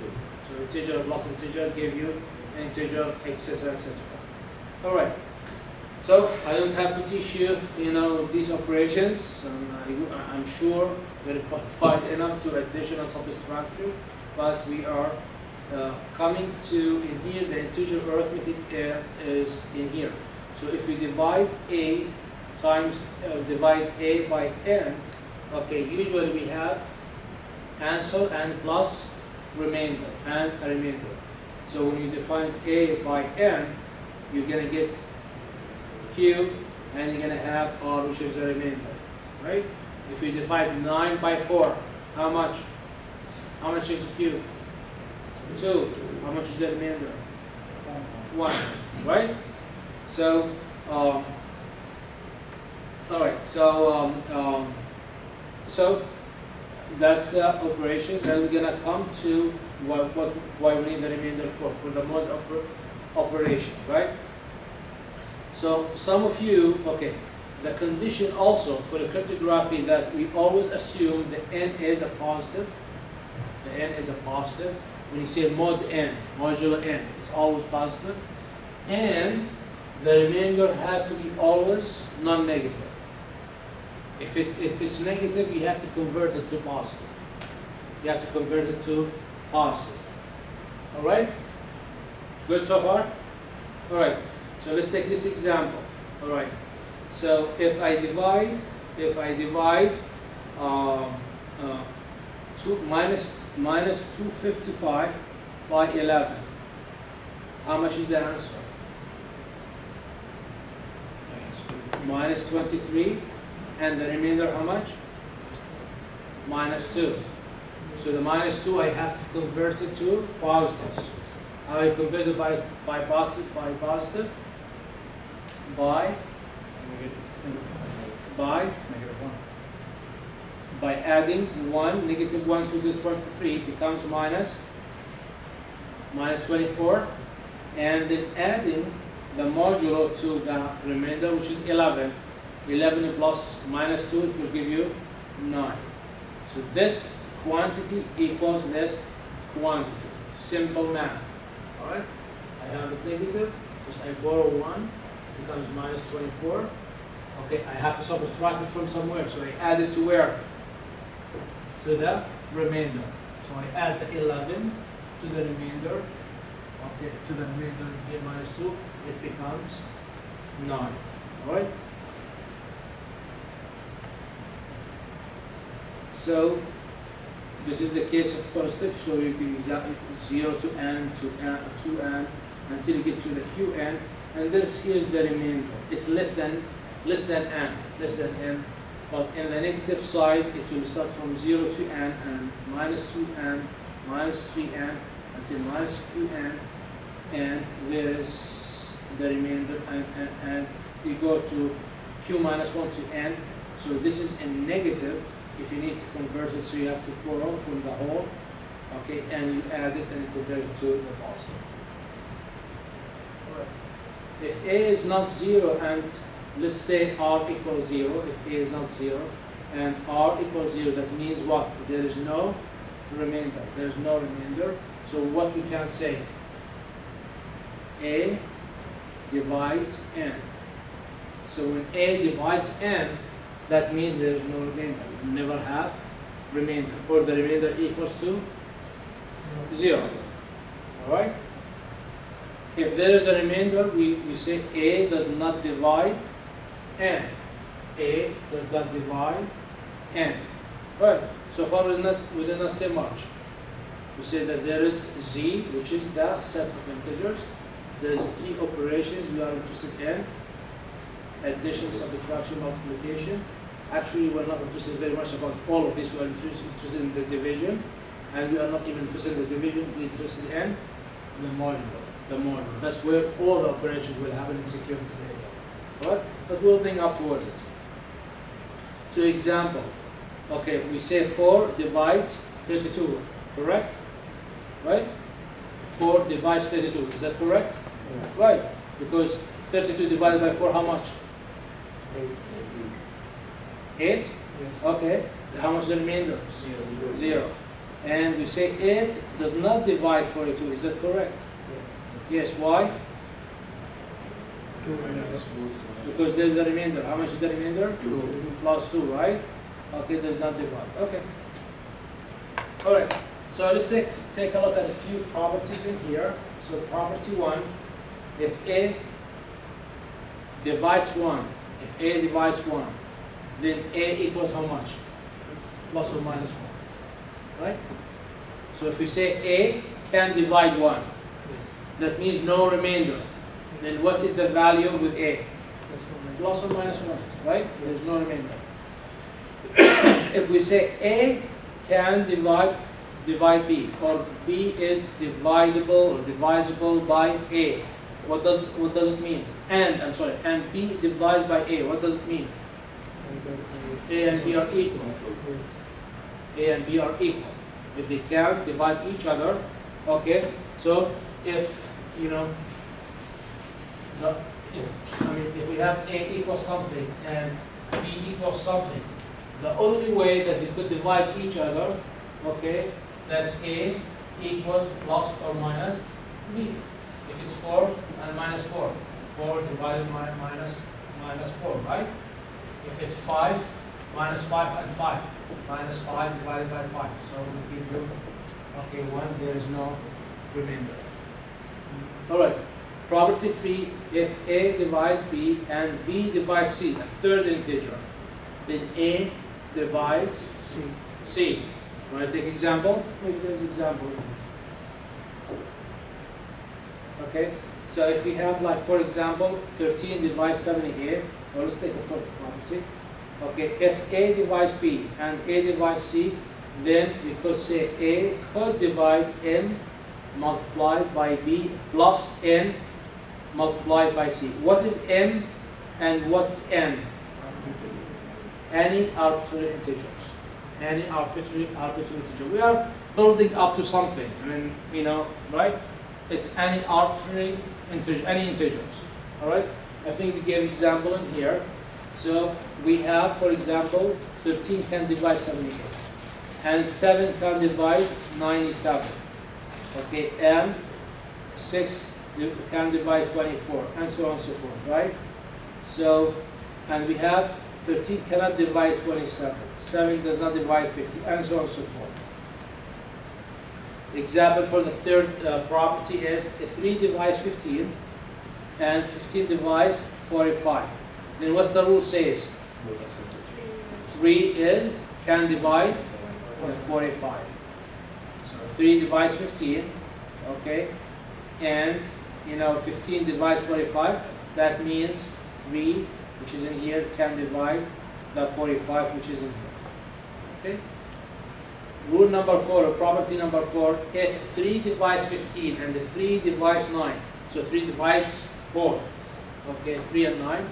So integer plus integer give you integer, etc., etc. All right. So I don't have to teach you, these operations. I'm sure you're qualified enough to addition and subtraction, but we are coming to in here. The integer arithmetic is in here. So if we divide A times divide A by n, okay, usually we have answer and plus remainder and a remainder. So when you define A by n, you're gonna get Q, and you're gonna have R, which is the remainder, right? If you divide 9 by 4, how much? How much is Q? 2. How much is the remainder? 1, right? So, all right. So that's the operations. Then we're gonna come to why we need the remainder for the mod operation, right? So some of you, okay, the condition also for the cryptography that we always assume the n is a positive. The n is a positive. When you say mod n, modulo n, it's always positive. And the remainder has to be always non-negative. If it's negative, you have to convert it to positive. You have to convert it to positive. All right? Good so far? All right. So let's take this example. All right. So if I divide minus 255 by 11, how much is the answer? Minus 23, and the remainder how much? Minus 2. So the minus 2 I have to convert it to positive. How I convert it by positive? By adding 1, negative 1 to the 23 becomes minus 24, and then adding the modulo to the remainder, which is 11. 11 plus minus 2, it will give you 9. So this quantity equals this quantity. Simple math. All right? I have it negative, because I borrow 1, becomes minus 24. Okay, I have to subtract it from somewhere, so I add it to where? To the remainder. So I add the 11 to the remainder, okay, to the remainder k minus 2, it becomes 9. All right? So this is the case of positive, so you can use that 0 to n to n, 2n, until you get to the qn, and this here's the remainder. It's less than n. But in the negative side, it will start from 0 to n and minus 2n, minus 3n, until minus qn, and there is the remainder, and you go to q minus 1 to n. So this is a negative. If you need to convert it, so you have to borrow from the whole, okay, and you add it and convert it to the positive. All right. If a is not 0 and let's say r equals 0, if a is not 0 and r equals 0, that means what? There is no remainder. There is no remainder. So what we can say? A divides n. So when a divides n, that means there is no remainder. You never have remainder, or the remainder equals to 0. All right? If there is a remainder, we say a does not divide n. A does not divide n. Right? So far we did not say much. We say that there is z, which is the set of integers. There is 3 operations we are interested in: addition, subtraction, multiplication. Actually, we're not interested very much about all of this. We are interested in the division, and we are not even interested in the division. We're interested in the modulo. That's where all the operations will happen in security data. Right? But we'll think up towards it. So example, okay, we say 4 divides 32, correct? Right? 4 divides 32, is that correct? Yeah. Right, because 32 divided by 4, how much? 8? Yes. Okay, how much is the remainder? 0. And we say 8 does not divide 42, is that correct? Yeah. Yes, why? 2 remainder. Because there is a remainder. How much is the remainder? 2. Plus 2, right? Okay, does not divide. Okay. All right. So let's take a look at a few properties in here. So property 1, if A divides 1, then A equals how much? Plus or minus 1, right? So if we say A can divide 1, Yes. that means no remainder. Then what is the value with A? Plus or minus. Plus or minus 1, right? There is no remainder. If we say A can divide B, or B is dividable or divisible by A, what does it mean? And B divides by A, what does it mean? A and B are equal. A and B are equal. If they can divide each other, okay. So if if we have A equals something and B equals something, the only way that we could divide each other, okay, that A equals plus or minus B. If it's 4 and minus 4, 4 divided by minus 4, right? If it's 5, minus 5 and 5, minus 5 divided by 5. So we give you, okay, 1, there is no remainder. All right. Property 3, if A divides B and B divides C, a third integer, then A divides C. Want to take example? Maybe there's example. Okay, so if we have, like, for example, 13 divides 78, well, let's take a fourth property. Okay, if A divides B and A divides C, then we could say A could divide M multiplied by B plus N multiplied by C. What is M and what's N? Any arbitrary integers. Any arbitrary integer. We are building up to something. I mean, right? It's any arbitrary integer, any integers. All right? I think we gave example in here. So we have, for example, 13 can divide 78, and 7 can divide 97. Okay, and 6 can divide 24, and so on and so forth, right? So, and we have 13 cannot divide 27, 7 does not divide 50, and so on and so forth. Example for the third property is 3 divides 15 and 15 divides 45. Then what's the rule says? 3 can divide 45. So 3 divides 15, okay? And 15 divides 45, that means 3, which is in here, can divide the 45, which is in here. Okay? Rule number 4, or property number 4, if 3 divides 15 and the 3 divides 9, so 3 divides both, okay, 3 and 9,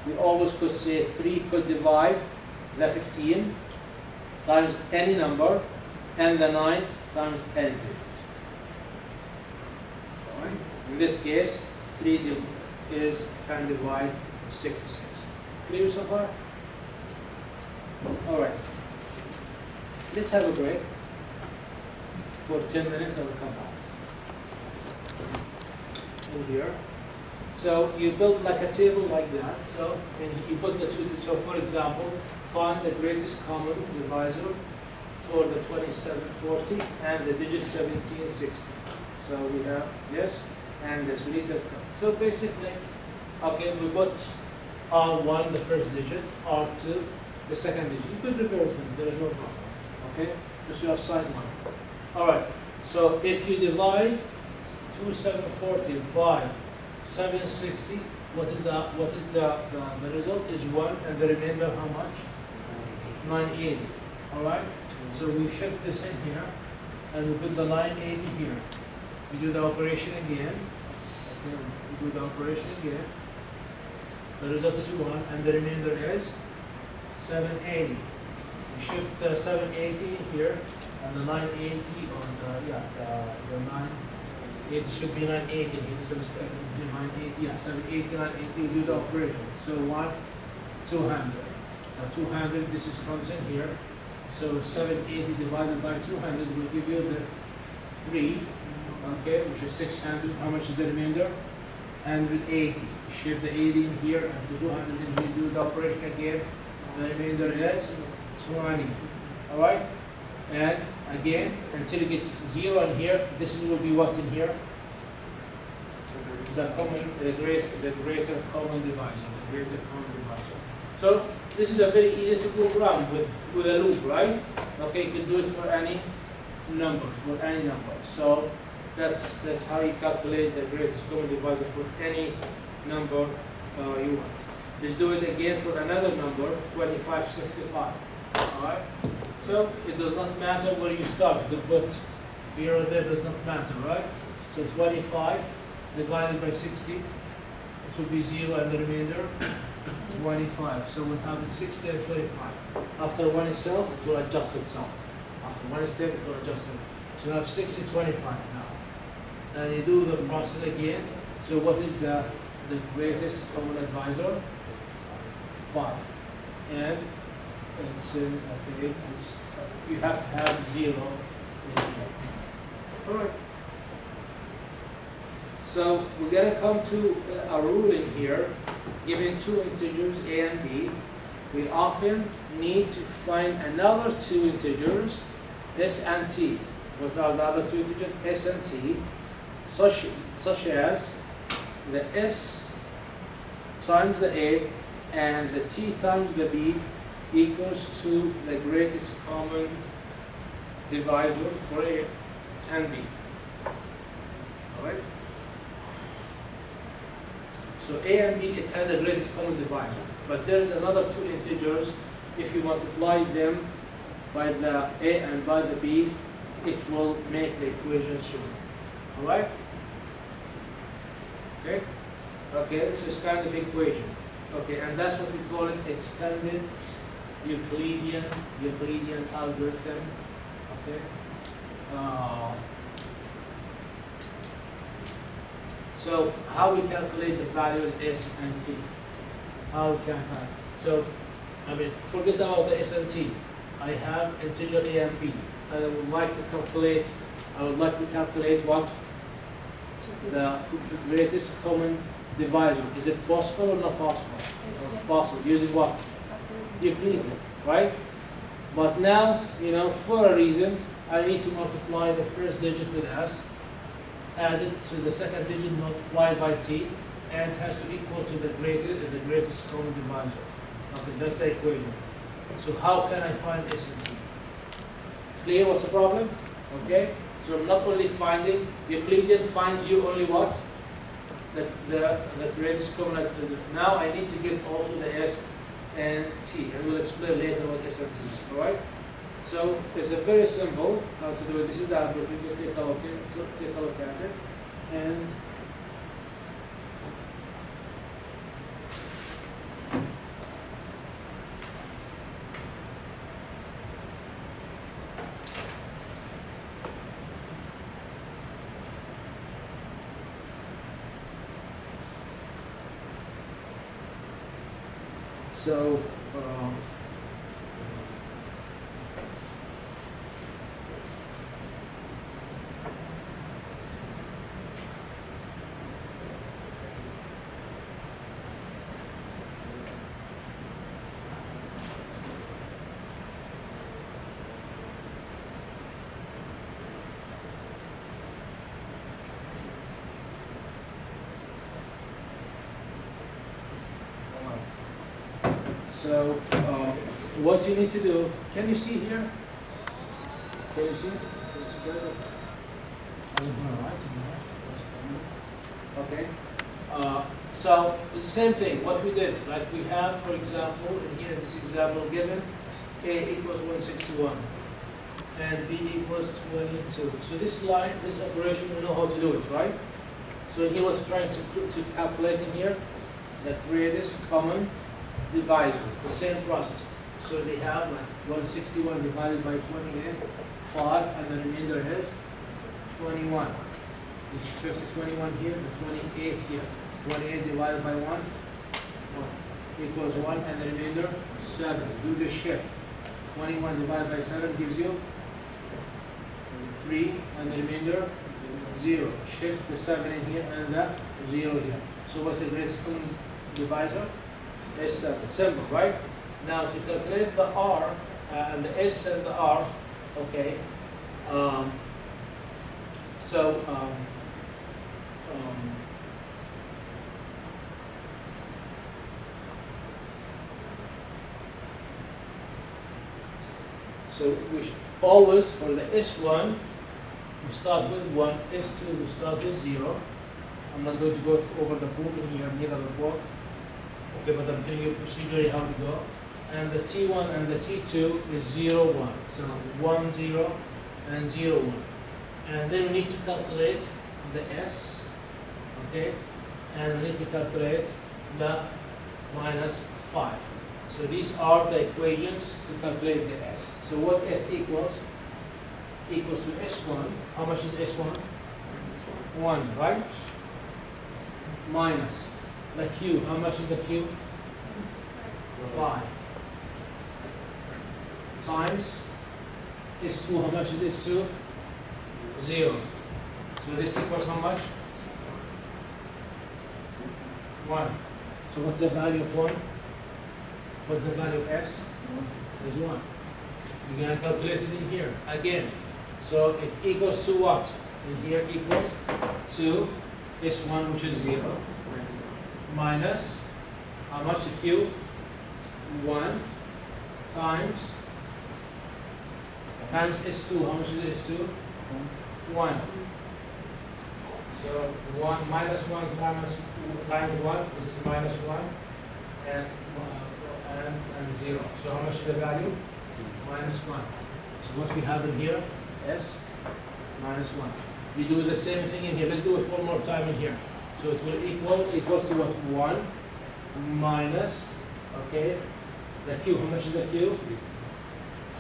we always could say 3 could divide the 15 times any number and the 9 times any digit. All right? In this case, 3 can divide 66. Clear so far? All right. Let's have a break for 10 minutes and we'll come back. In here. So you build like a table like that. So and you put the two. So for example, find the greatest common divisor for the 2740 and the digit 1760. So we have this and this. We need the so basically, okay, we put R1 the first digit, R2 the second digit. You could reverse them. There is no problem. Okay, just your side one. All right. So if you divide 2740 by 760, what is the result is 1, and the remainder how much? 980. All right. So we shift this in here, and we put the 980 here. We do the operation again. Okay, we do the operation again. The result is 1, and the remainder is 780. We shift the 780 here, and the 980 on the 980 should be 980 here. It's a mistake. 980, 780, 980. We do the operation. So 200. Now 200. This comes in here. So 780 divided by 200 will give you the 3. Okay, which is 600. How much is the remainder? 180. Shift the 80 in here and the 200 in here. Do the operation again. The remainder is 20. All right, and again until it gets 0 in here. This will be what in here? The greater common divisor. The greater common divisor. So this is a very easy to program with a loop, right? Okay, you can do it for any number, So that's how you calculate the greatest common divisor for any number you want. Let's do it again for another number, 2565. Alright? So it does not matter where you start, but here or there does not matter, right? So 25 divided by 60, it will be 0 and the remainder 25. So we'll have 60 and 25. After one step, it will adjust itself. After one step, it will adjust itself. So you have 60, 25 now. And you do the process again. So what is the greatest common divisor? 5. And it's okay, you have to have 0 in here. Alright. So we're going to come to a rule in here. Given two integers a and b, we often need to find another two integers, s and t. What are the other two integers? S and t, such as the s times the a and the t times the b equals to the greatest common divisor for a and b. Alright? So a and b, it has a greatest common divisor. But there's another two integers. If you multiply them by the a and by the b, it will make the equation true. Alright? Okay? Okay, this is kind of equation. Okay, and that's what we call it, extended Euclidean algorithm. Okay. So how we calculate the values s and t? How we calculate? So, I mean, forget about the s and t. I have integer a and b. I would like to calculate. What? The greatest common divisor. Is it possible or not possible? Yes. Possible. Using what? Euclidean, right? But now, for a reason, I need to multiply the first digit with S, add it to the second digit multiplied by T, and it has to equal to the greatest common divisor. Okay, that's the equation. So how can I find S and T? Clear what's the problem? Okay? So I'm not only finding, Euclidean finds you only what? The greatest common. Now I need to get also the S and T, and we'll explain later what S and T is. Alright? So it's a very simple how to do it. This is the algorithm. We'll take a look at it. And so, what you need to do, can you see here? Can you see? Can you see better? Okay. So the same thing, what we did, like we have, for example, in here, this example given, A equals 161, and B equals 22. So this line, this operation, we know how to do it, right? So he was trying to calculate in here the greatest common divisor, the same process. So they have like 161 divided by 28, 5, and the remainder is 21. Which 50, 21 here, the 28 here. 28 divided by 1 equals 1, and the remainder 7. Do the shift. 21 divided by 7 gives you 3, and the remainder 0. Shift the 7 in here and the 0 here. So what's the greatest common divisor? S7. Simple, right? Now to calculate the R and the S and the R, okay. So we should always, for the S1, we start with 1, S2, we start with 0. I'm not going to go over the proof in here, neither the book. Okay, but I'm telling you procedurally how to go. And the T1 and the T2 is 0, 1. So 1, 0, and 0, 1. And then we need to calculate the S, okay? And we need to calculate the minus 5. So these are the equations to calculate the S. So what S equals? Equals to S1. How much is S1? 1, right? Minus the Q. How much is the Q? 5. Times S2. How much is S2? 0. So this equals how much? 1. So what's the value of 1? What's the value of S? Is 1. You're going to calculate it in here again. So it equals to what? In here equals to S1, which is 0, minus how much the Q? 1 times S2. How much is S2? 1. So 1 minus 1 times 1. This is minus 1 and 0. So how much is the value? Minus 1. So what we have in here? S minus 1. We do the same thing in here. Let's do it one more time in here. So it will equals to what? 1 minus, okay, the Q. How much is the Q?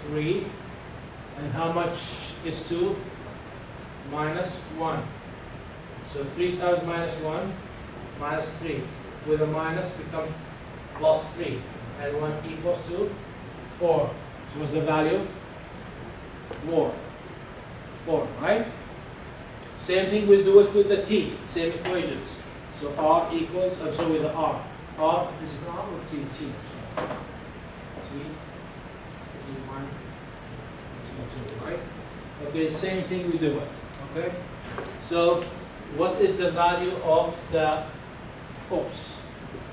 3. And how much is 2? Minus 1. So 3 times minus 1, minus 3. With a minus becomes plus 3. And 1 equals to 4. So what's the value? 4, right? Same thing, we'll do it with the T, same equations. So R equals, I'm sorry, with the R. R, is it R or T? T, I'm sorry. T1, T2, right? Okay, same thing we do it. Okay, so what is the value of the oops?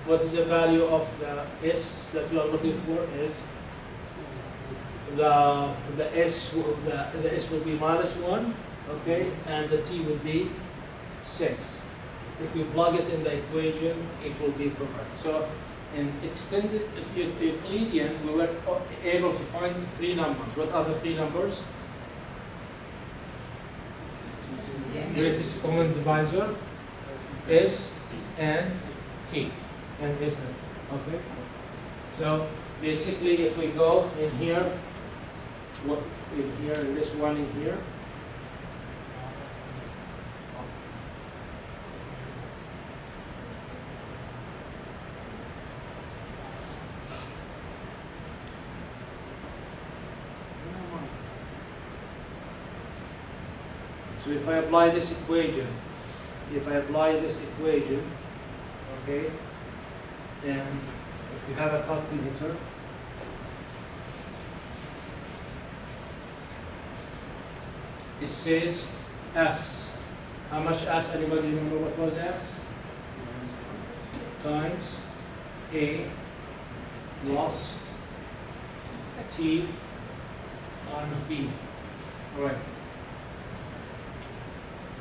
What is the value of the S that we are looking for? Is the S will be -1, okay, and the T will be 6. If you plug it in the equation, it will be correct. So in extended Euclidean, we were able to find 3 numbers. What are the 3 numbers? Greatest common divisor, S and T. And S and okay. So basically, if we go in here, what in here, and this one in here. So if I apply this equation, okay, and if you have a calculator, it says S. How much S? Anybody remember what was S? Times A plus T times B. All right.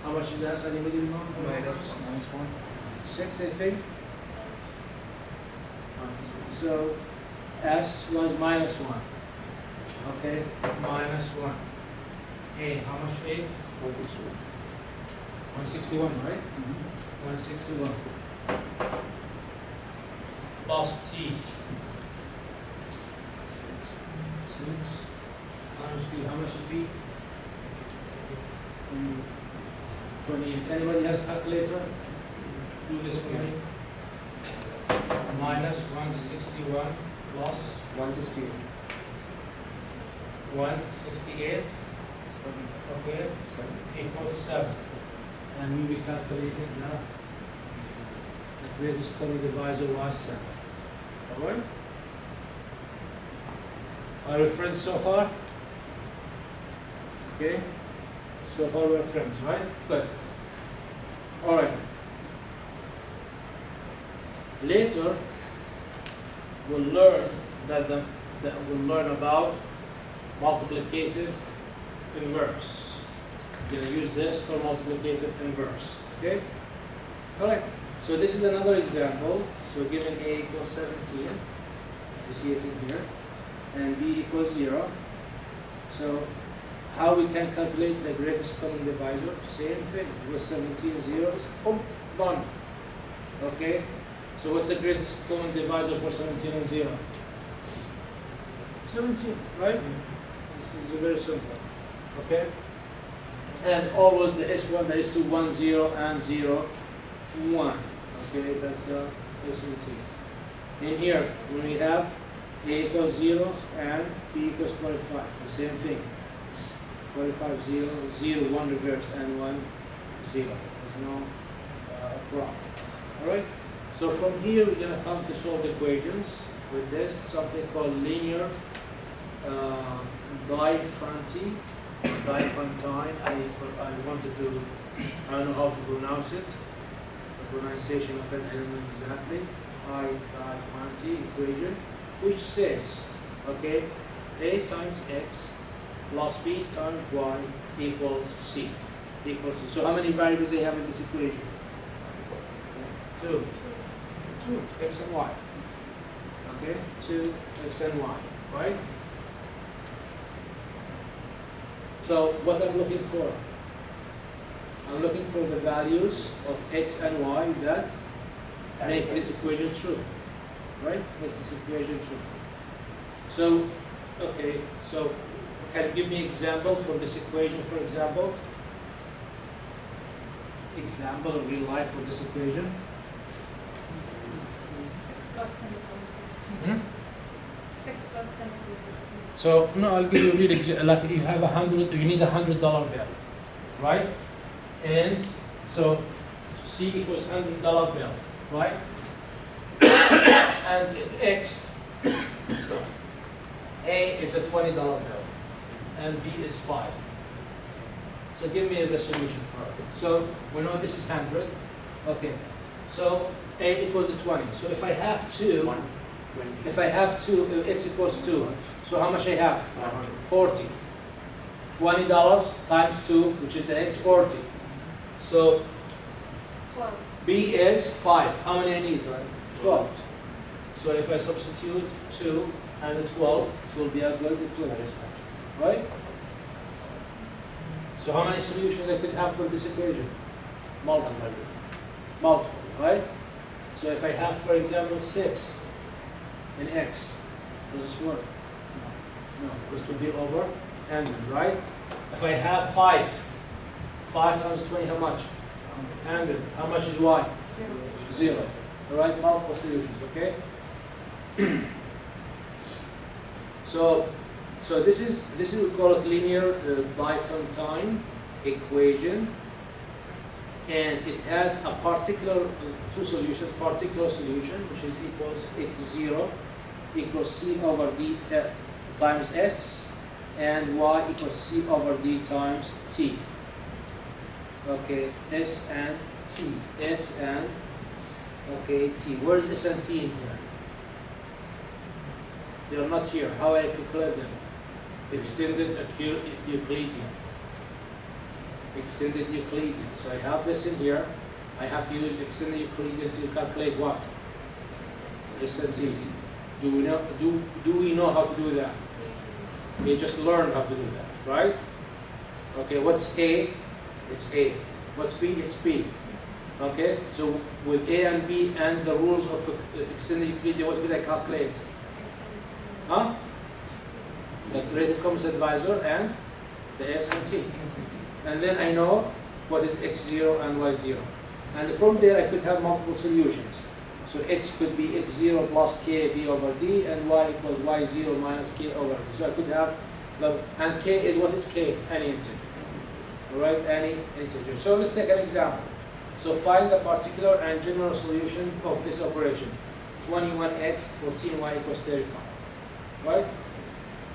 How much is S? Anybody remember? -1. 6, I think. So S was -1. Okay, -1. A, how much A? 161. 161, right? 161. Plus T. 6 times B. How much is B? 28. Anybody has calculator? Do this for me. -161 plus 168. 168. Okay, equals 7. And we will calculate it now. The greatest common divisor was 7. Alright? Are we friends so far? Okay? So far we're friends, right? Good. Alright. Later, we'll learn we'll learn about multiplicative inverse. We're going to use this for multiplicative inverse. Okay? Alright. So this is another example. So given A equals 17, you see it in here, and B equals 0. So how we can calculate the greatest common divisor? Same thing. With 17 zeros, gone. Okay? So what's the greatest common divisor for 17 and 0? 17, right? This is very simple. Okay? And always the S1, the S2, 1, 0, and 0, 1. Okay, that's the SMT. In here, when we have A equals 0 and B equals 45, the same thing. 45, 0, 0, 1 reverse, and 1, 0. There's no problem. Alright? So from here, we're going to come to solve equations with this, something called linear Diophantine. I wanted to, I don't know how to pronounce it. The pronunciation of it, I don't know exactly. Diophantine equation, which says, okay, A times X plus B times Y equals C. So how many variables they have in this equation? 2. 2, X and Y. Okay, 2, X and Y, right? So what I'm looking for? I'm looking for the values of X and Y that make this equation true, right? Make this equation true. So, okay, so can you give me example for this equation, for example? Example of real life for this equation? 6 plus 10 equals 16. 6 plus 10 equals 16. So no, I'll give you a real example. Like you have you need $100 bill, right? And so C equals $100 bill, right? And X, A is a $20 bill, and B is 5. So give me the solution for it. So we know this is 100. Okay. So A equals 20. So if I have 2, if I have 2, x equals 2. So how much I have? 40. $20 times 2, which is the x, 40. So 12. B is 5. How many I need? 12. So if I substitute 2 and 12, it will be a good equation, right? So how many solutions I could have for this equation? Multiple. Multiple, right? So if I have, for example, 6 in x, does this work? No. This will be over 100, right? If I have 5 times 20, how much? 100. How much is y? 0. 0. All right, multiple solutions, okay? So this is we call it linear Diophantine equation, and it has a particular two solutions. Particular solution, which is equals x0 equals c over d times s, and y equals c over d times t. Okay, s and t, s and okay t. Where's s and t in here? They are not here. How I calculate them? Extended Euclidean. Extended Euclidean. So I have this in here. I have to use extended Euclidean to calculate what? S and t. Do we know how to do that? We just learned how to do that, right? Okay, what's A? It's A. What's B? It's B. Okay, so with A and B and the rules of extended Euclidean, what could I calculate? Huh? The greatest common divisor and the S and T. And then I know what is x0 and y0. And from there I could have multiple solutions. So x could be x0 plus k b over d, and y equals y0 minus k over d. So I could have, and k is, what is k? Any integer. Alright, any integer. So let's take an example. So find the particular and general solution of this operation. 21x, 14y equals 35. Right?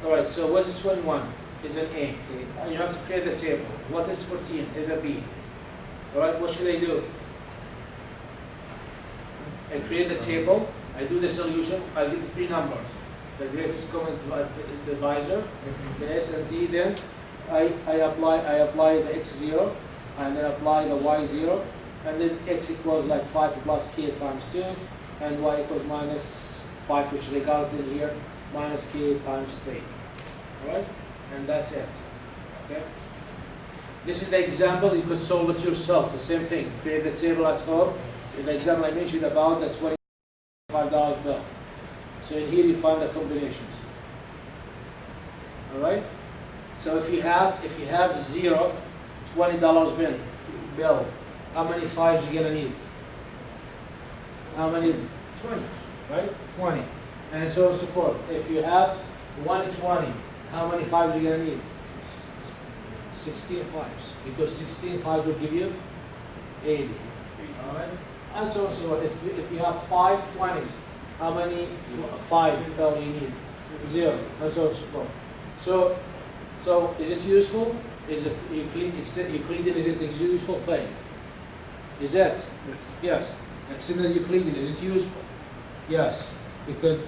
Alright, so what is 21? Is an A. And you have to create the table. What is 14? Is a B. Alright, what should I do? I create the table, I do the solution, I get the three numbers. The greatest common divisor, the S and T, then I apply the x0, and then apply the y0, and then x equals like 5 plus k times 2, and y equals minus 5, which they got in here, minus k times 3. Alright? And that's it. Okay? This is the example. You could solve it yourself. The same thing. Create the table at home. In the example I mentioned about the $25 bill. So in here you find the combinations. Alright? So if you have 0, $20 bill, how many fives you gonna need? How many? 20, right? 20. And so on and so forth. If you have 120, how many fives you gonna need? 16 fives. Because 16 fives will give you 80. Alright? And so on and so forth. If you have 5 20s, how many 5 bill you need? 0. And so on and so forth. So is it useful? Is it Euclidean, is it a useful thing? Is it? Yes. Yes. Extended Euclidean, is it useful? Yes. We could,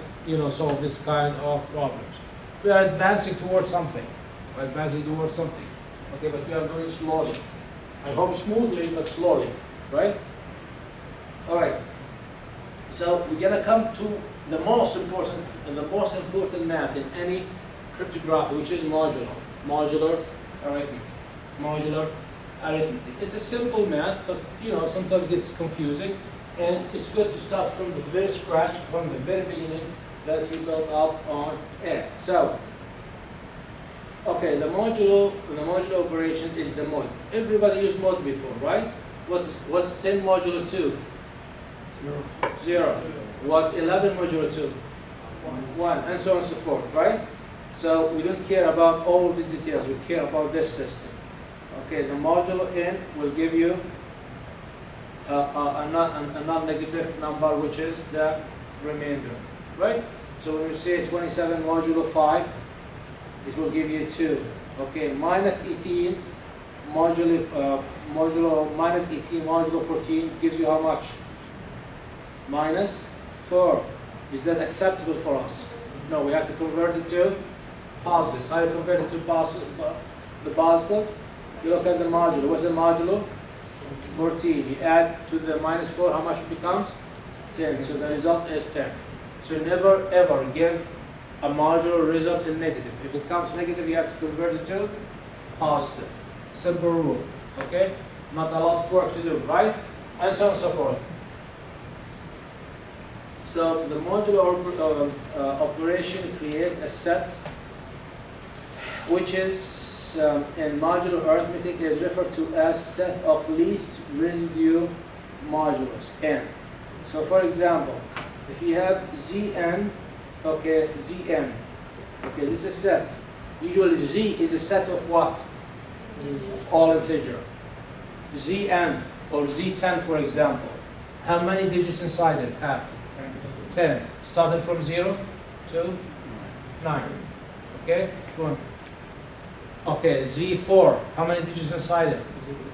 solve this kind of problems. We are advancing towards something. We're advancing towards something. Okay, but we are going slowly. I hope smoothly, but slowly. Right? Alright. So we're gonna come to the most important math in any cryptography, which is modular arithmetic. Modular arithmetic. It's a simple math, but sometimes it gets confusing. And it's good to start from the very scratch, from the very beginning, that you build up on it. So, okay, the modulo operation is the mod. Everybody used mod before, right? What's 10 modulo 2? 0. What 11 modulo 2? 1. And so on and so forth, right? So we don't care about all these details. We care about this system. Okay, the modulo n will give you a non-negative number, which is the remainder, right? So when you say 27 modulo 5, it will give you 2. Okay, minus 18 modulo minus 18 modulo 14 gives you how much? Minus 4. Is that acceptable for us? No, we have to convert it to positive. How do you convert it to positive? The positive? You look at the modulo. What's the modulo? 14. You add to the minus 4, how much it becomes? 10. So the result is 10. So never ever give a modulo result in negative. If it comes negative, you have to convert it to positive. Simple rule. Okay? Not a lot of work to do, right? And so on and so forth. So the modulo operation creates a set which is in modulo arithmetic is referred to as set of least residue modulus, n. So for example, if you have Zn, okay, Zn, okay, this is a set. Usually Z is a set of what? Of all integer. Zn or Z10 for example, how many digits inside it have? 10. Starting from 0 to 9. Okay, go on. Okay, Z4, how many digits inside it?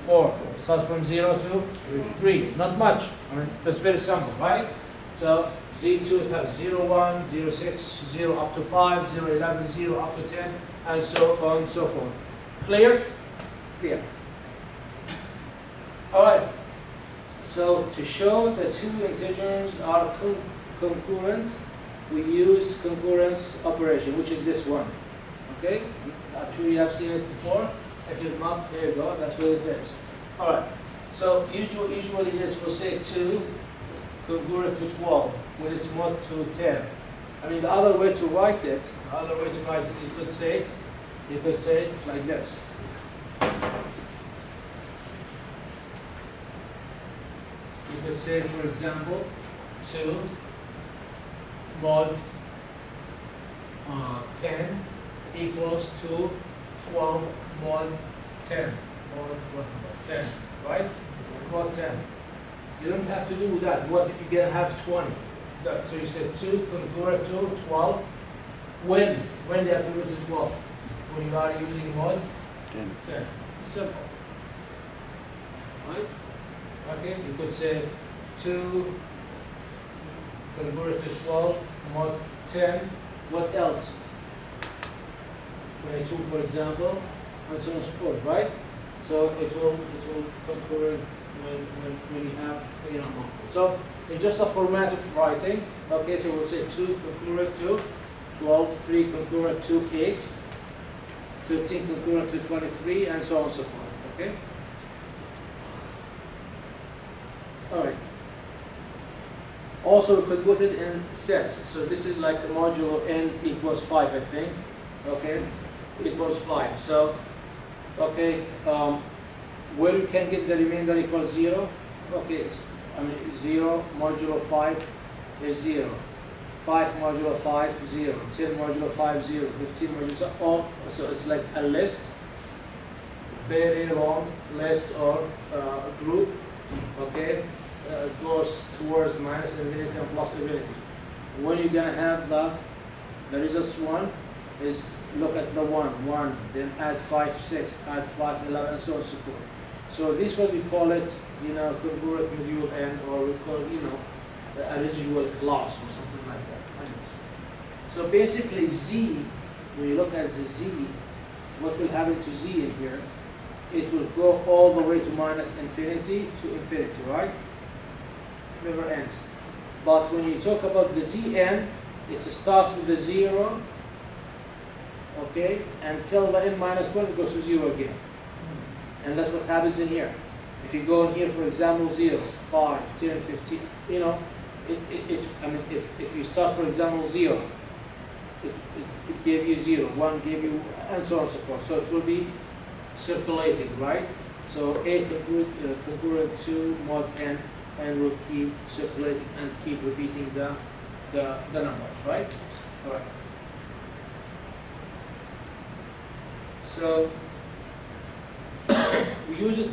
4. Starts from 0 to 3. Not much. I mean, that's very simple, right? So Z2 it has 0, 1, 0, 6, 0 up to 5, 0, 11, 0 up to 10, and so on and so forth. Clear? Clear. All right. So to show the two integers are concurrent, we use concurrence operation, which is this one. Okay? I'm sure you have seen it before. If you've not, here you go. That's what it is. All right. So usually yes, we'll say 2 congruent to 12 when it's mod to 10. I mean, the other way to write it, you could say like this. You could say, for example, 2 mod 10 equals to 12 mod 10. Mod 10, right? Mod 10. You don't have to do that. What if you're going to have 20? So you said 2 congruent to 12. When they are congruent to 12? When you are using mod 10. Simple. Right? Okay, you could say 2 congruent to 12 mod 10. What else? 22, for example, and so on and so forth, right? So it will concur when you have So it's just a format of writing. Okay, so we'll say 2 concurrent to 12, 3 concurrent to 8, 15 concurrent to 23, and so on and so forth. Okay. All right. Also, we could put it in sets. So this is like a modulo n equals 5, I think. Okay, equals 5. So, okay, where you can get the remainder equals 0. Okay, I mean 0 modulo 5 is 0. 5 modulo 5 0. 10 modulo 5 0. 15 modulo so it's like a list, very long list or group. Okay. Goes towards minus infinity and plus infinity. When you're gonna have the results 1 is look at the 1, then add 5, 6, add 5, 11, and so on and so forth. So this what we call it, congruent module n, or we call a residual class or something like that. So basically Z, when you look at the Z, what will happen to Z in here? It will go all the way to minus infinity to infinity, right? Never ends. But when you talk about the Zn, it starts with the 0, okay, until the n minus 1 it goes to 0 again. And that's what happens in here. If you go in here, for example, 0, 5, 10, 15, I mean, if you start, for example, 0, it gave you 0, 1 gave you, and so on and so forth. So it will be circulating, right? So A congruent to mod n, and will keep circulating and keep repeating the numbers, right? All right. So we use it,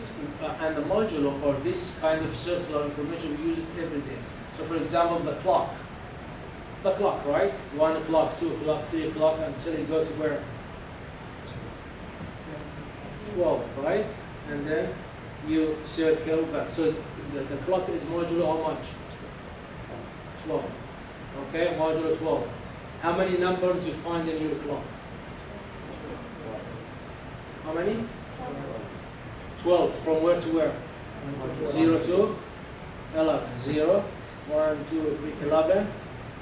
and the modulo or this kind of circular information, we use it every day. So for example, the clock, right? 1 o'clock, 2 o'clock, 3 o'clock, until you go to where? 12, right? and then you circle back. So the clock is modulo how much? 12. Okay, modulo 12. How many numbers you find in your clock? How many? 12. From where to where? 0 to 11. 0, 1, 2, 3, 11.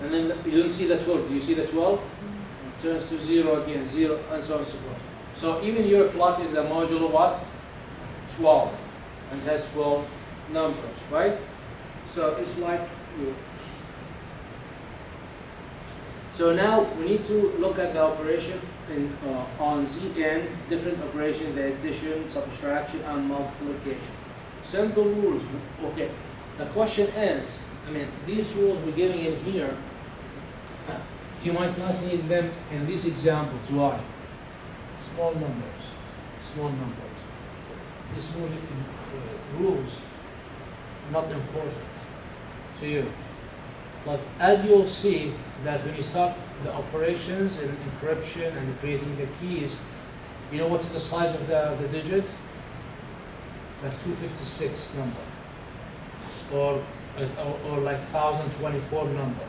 And then you don't see the 12. Do you see the 12? It turns to 0 again, 0, and so on and so forth. So even your clock is the modulo what? 12. And has 12 numbers, right? So it's like you. So now we need to look at the operation on Zn, different operations, the addition, subtraction, and multiplication. Simple rules. Okay. The question is, I mean, these rules we're giving in here, you might not need them in these examples. Why? Small numbers. Small numbers. These rules not important to you. But as you'll see that when you start the operations and encryption and creating the keys, you know what is the size of the digit? Like 256 number. Or like 1024 number.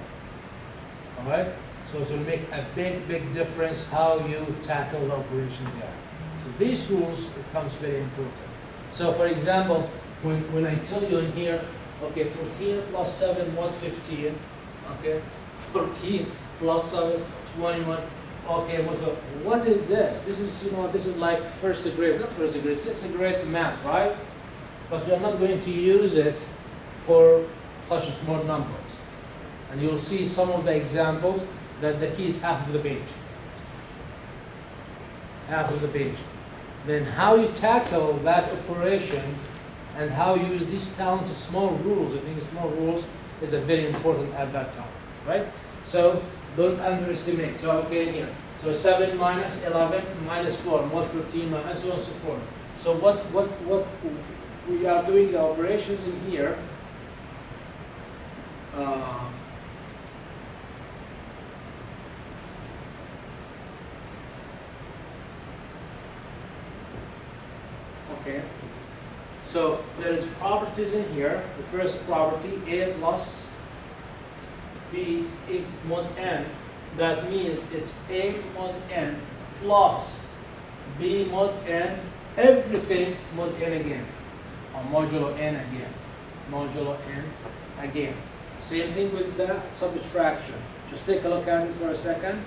Alright? So it will make a big difference how you tackle the operation there. So these rules, it comes very important. So for example, when I tell you in here, okay, 14 plus 7, what? 15. Okay, 14 plus 7, 21. Okay, what is this? This is, this is like first grade, not first grade, sixth grade math, right? But we are not going to use it for such small numbers. And you'll see some of the examples that the key is half of the page. Half of the page. Then how you tackle that operation and how you use these counts of small rules, I think small rules is a very important at that time, right? So don't underestimate. So okay, here. So 7 minus 11 minus 4, more 15, and so on and so forth. So what we are doing the operations in here. Okay. So there is properties in here. The first property, A plus B mod n. That means it's A mod n plus B mod n, everything mod n again. Or modulo n again. Modulo n again. Same thing with the subtraction. Just take a look at it for a second.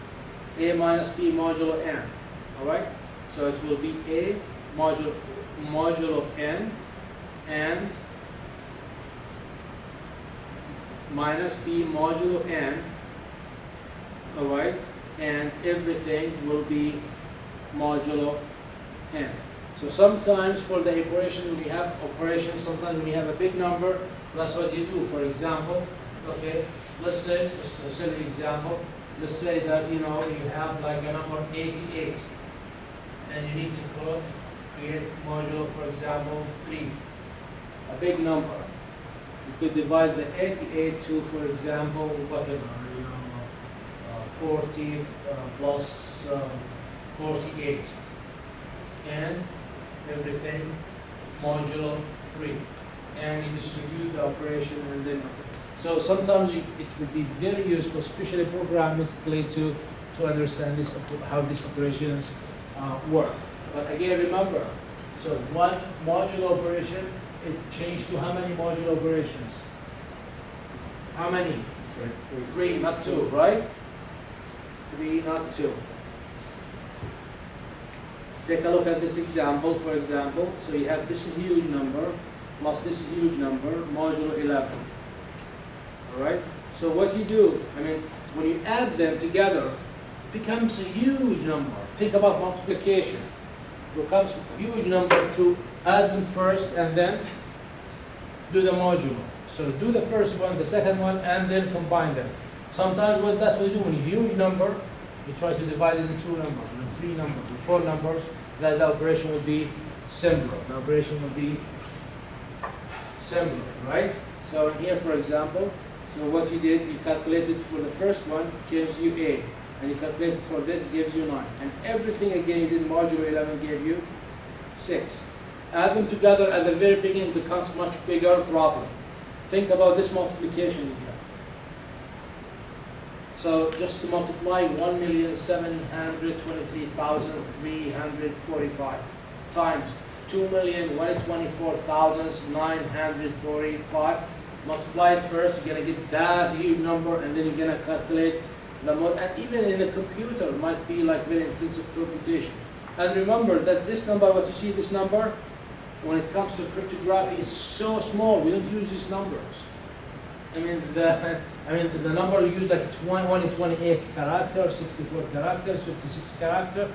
A minus B modulo n. Alright? So it will be A modulo n and minus b modulo n, alright, and everything will be modulo n. So sometimes for the operation we have operations, sometimes we have a big number, that's what you do. For example, okay, let's say, just a silly example, let's say that you have like a number 88 and you need to create modulo, for example, 3. A big number. You could divide the 88 to, for example, whatever, 40 plus 48, and everything modulo 3, and you distribute the operation, and then so sometimes it would be very useful, especially programmatically, to understand how these operations work. But again, remember, so one modulo operation, it changed to how many modulo operations? How many? 3, not 2, right? 3, not 2. Take a look at this example, for example. So you have this huge number plus this huge number, modulo 11. Alright? So what you do, when you add them together, it becomes a huge number. Think about multiplication. It becomes a huge number to add them first and then do the modulo. So do the first one, the second one, and then combine them. Sometimes that's what we do. When you huge number, you try to divide it into 2 numbers, or 3 numbers, or 4 numbers, that the operation would be simpler. The operation would be simpler, right? So here, for example, so what you did, you calculated for the first one, gives you A. And you calculated for this, gives you 9. And everything again you did modulo 11 gave you 6. add them together at the very beginning becomes much bigger problem. Think about this multiplication here. So just to multiply 1,723,345 times 2,124,945. Multiply it first, you're gonna get that huge number, and then you're gonna calculate the mod. And even in the computer, it might be like very intensive computation. And remember that this number, what you see, this number, when it comes to cryptography, is so small. We don't use these numbers. I mean the number you use, like it's 1 in 28 characters, 64 characters, 56 characters.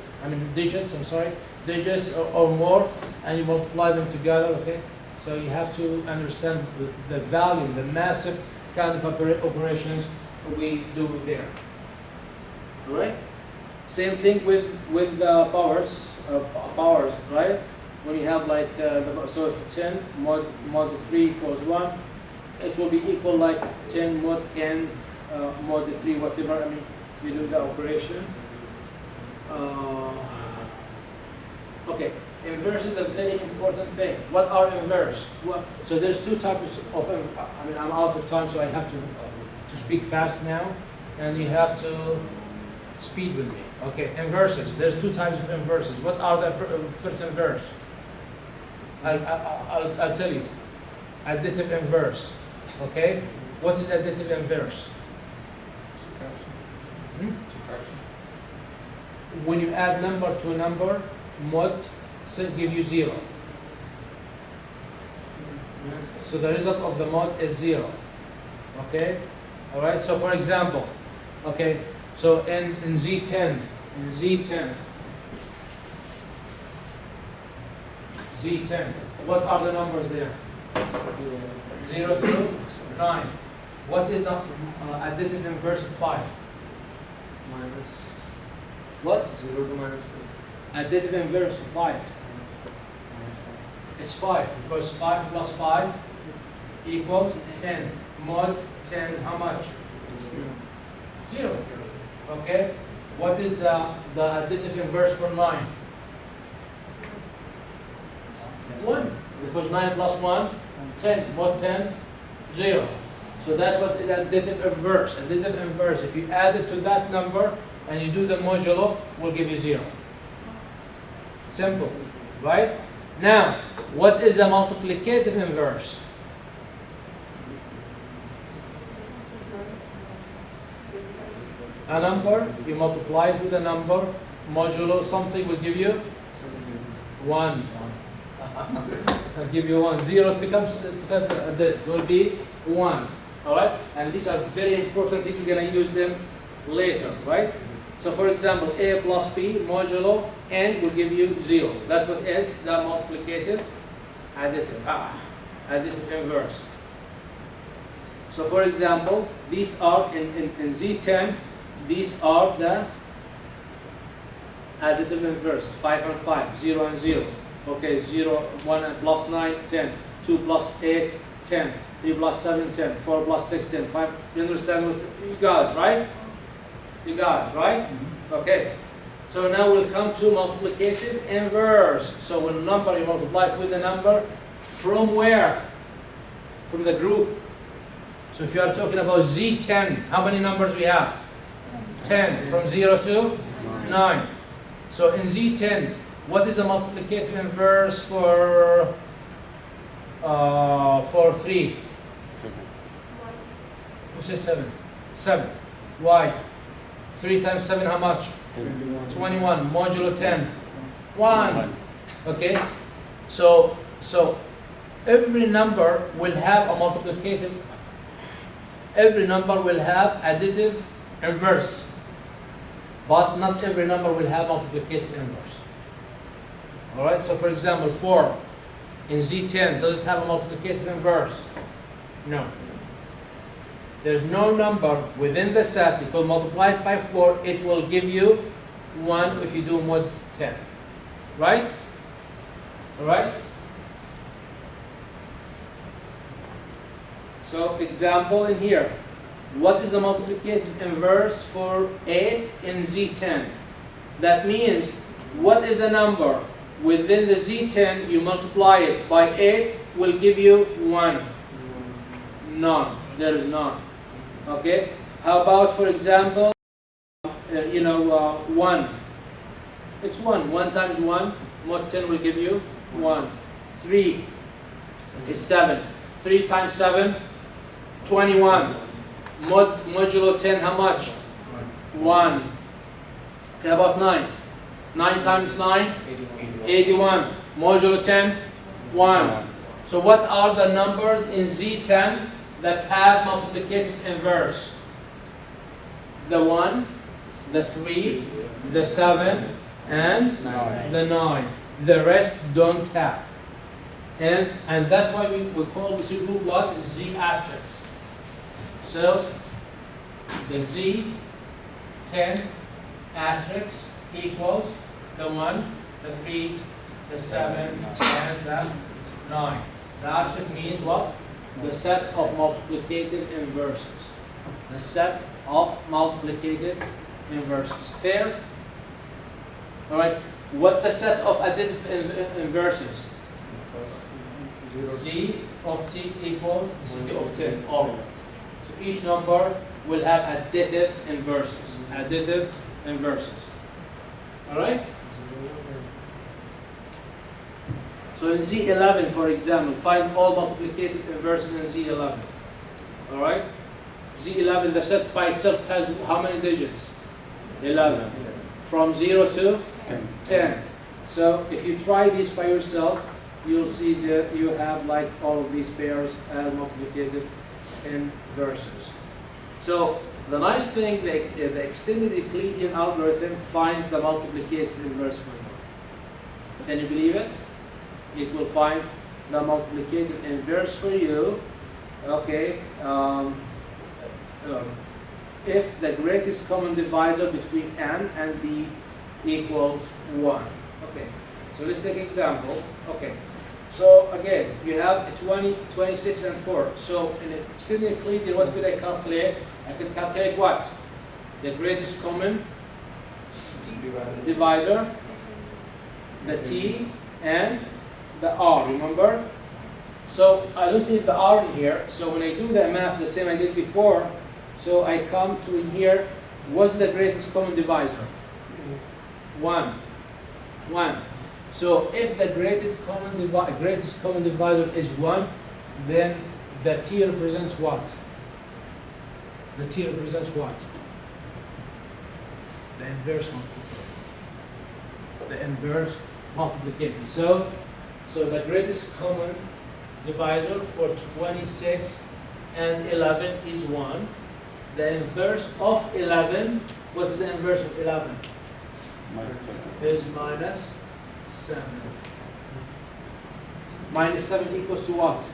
Digits. I'm sorry, digits or more, and you multiply them together. Okay, so you have to understand the value, the massive kind of operations we do there. All right. Same thing with powers, right? When you have like so if 10 mod 3 equals 1. It will be equal like 10 mod n mod 3 whatever. You do the operation. Okay, inverse is a very important thing. What are inverse? So there's two types of. I'm out of time, so I have to speak fast now, and you have to speed with me. Okay, inverses. There's two types of inverses. What are the first inverse? I'll tell you. Additive inverse. Okay, what is additive inverse? Subtraction. When you add number to a number, mod give you 0. So the result of the mod is 0. Okay, all right. So for example, okay, so in Z10, what are the numbers there? 0 to 9. What is the additive inverse of 5? Minus. What? 0 to minus 2. Additive inverse of 5. It's 5, because 5 plus 5 equals 10. Mod 10, how much? 0. Okay? What is the additive inverse for 9? 1. Because 9 plus 1, 10. Mod 10, 0. So that's what the additive inverse. Additive inverse, if you add it to that number and you do the modulo, will give you 0. Simple, right? Now, what is the multiplicative inverse? A number, you multiply it with a number, modulo something will give you 1. I'll give you 1. 0 becomes, it will be 1. Alright? And these are very important things. We're going to use them later, right? So for example, a plus b modulo n will give you 0. That's what is the multiplicative additive inverse. So for example, these are in Z10, these are the additive inverse, 5 and 5, 0 and 0. Okay, 0, 1 and plus 9, 10, 2 plus 8, 10, 3 plus 7, 10, 4 plus 6, 10, 5. You understand what you got, right? You got it, right? Mm-hmm. Okay. So now we'll come to multiplicative inverse. So when a number, you multiply it with a number, from where? From the group. So if you are talking about Z10, how many numbers we have? 10. From 0 to 9. So in Z10, what is the multiplicative inverse for 3? Who says 7? 7. Why? 3 times 7, how much? 21. Modulo 10. 1. Okay? So every number will have a multiplicative, every number will have additive inverse. But not every number will have multiplicative inverse. Alright, so for example, 4 in Z10, does it have a multiplicative inverse? No. There's no number within the set, you could multiply it by 4, it will give you 1 if you do mod 10. Right? Alright? So example in here. What is the multiplicative inverse for 8 in Z10? That means, what is a number within the Z10, you multiply it by 8, will give you 1. None. There is none. Okay? How about, for example, 1? It's 1. 1 times 1, mod 10 will give you 1. 3 is 7. 3 times 7, 21. Modulo 10, how much? 1. Okay, how about 9? 9 times 9? 81. Modulo 10? 1. So what are the numbers in Z10 that have multiplicative inverse? The 1, the 3, the 7, and the 9. The rest don't have. And that's why we call this group what? Z asterisk. So the Z10 asterisk equals the 1, the 3, the 7, and the 9. The asterisk means what? The set of multiplicative inverses. The set of multiplicative inverses. Fair? Alright. What the set of additive inverses? Z of t equals Z of 10, all of it. So each number will have additive inverses. Additive inverses. Alright? So in Z11, for example, find all multiplicative inverses in Z11. Alright? Z11, the set by itself has how many digits? 11. From 0 to 10. So if you try this by yourself, you'll see that you have like all of these pairs and multiplicative inverses. So the nice thing, the extended Euclidean algorithm finds the multiplicative inverse for you. Can you believe it? It will find the multiplicative inverse for you. Okay. If the greatest common divisor between n and b equals 1. Okay. So let's take an example. Okay. So again, you have 20, 26, and 4. So in the extended Euclidean, what could I calculate? I could calculate what? The greatest common divisor, the t, and the r, remember? So I don't need the r in here. So when I do the math the same I did before, so I come to in here, what's the greatest common divisor? 1. 1. So if the greatest common divisor is 1, then the t represents what? The t represents what? The inverse multiplicator. The inverse multiplicator. So the greatest common divisor for 26 and 11 is 1. The inverse of 11, what is the inverse of 11? Is minus 7. Minus 7 equals to what?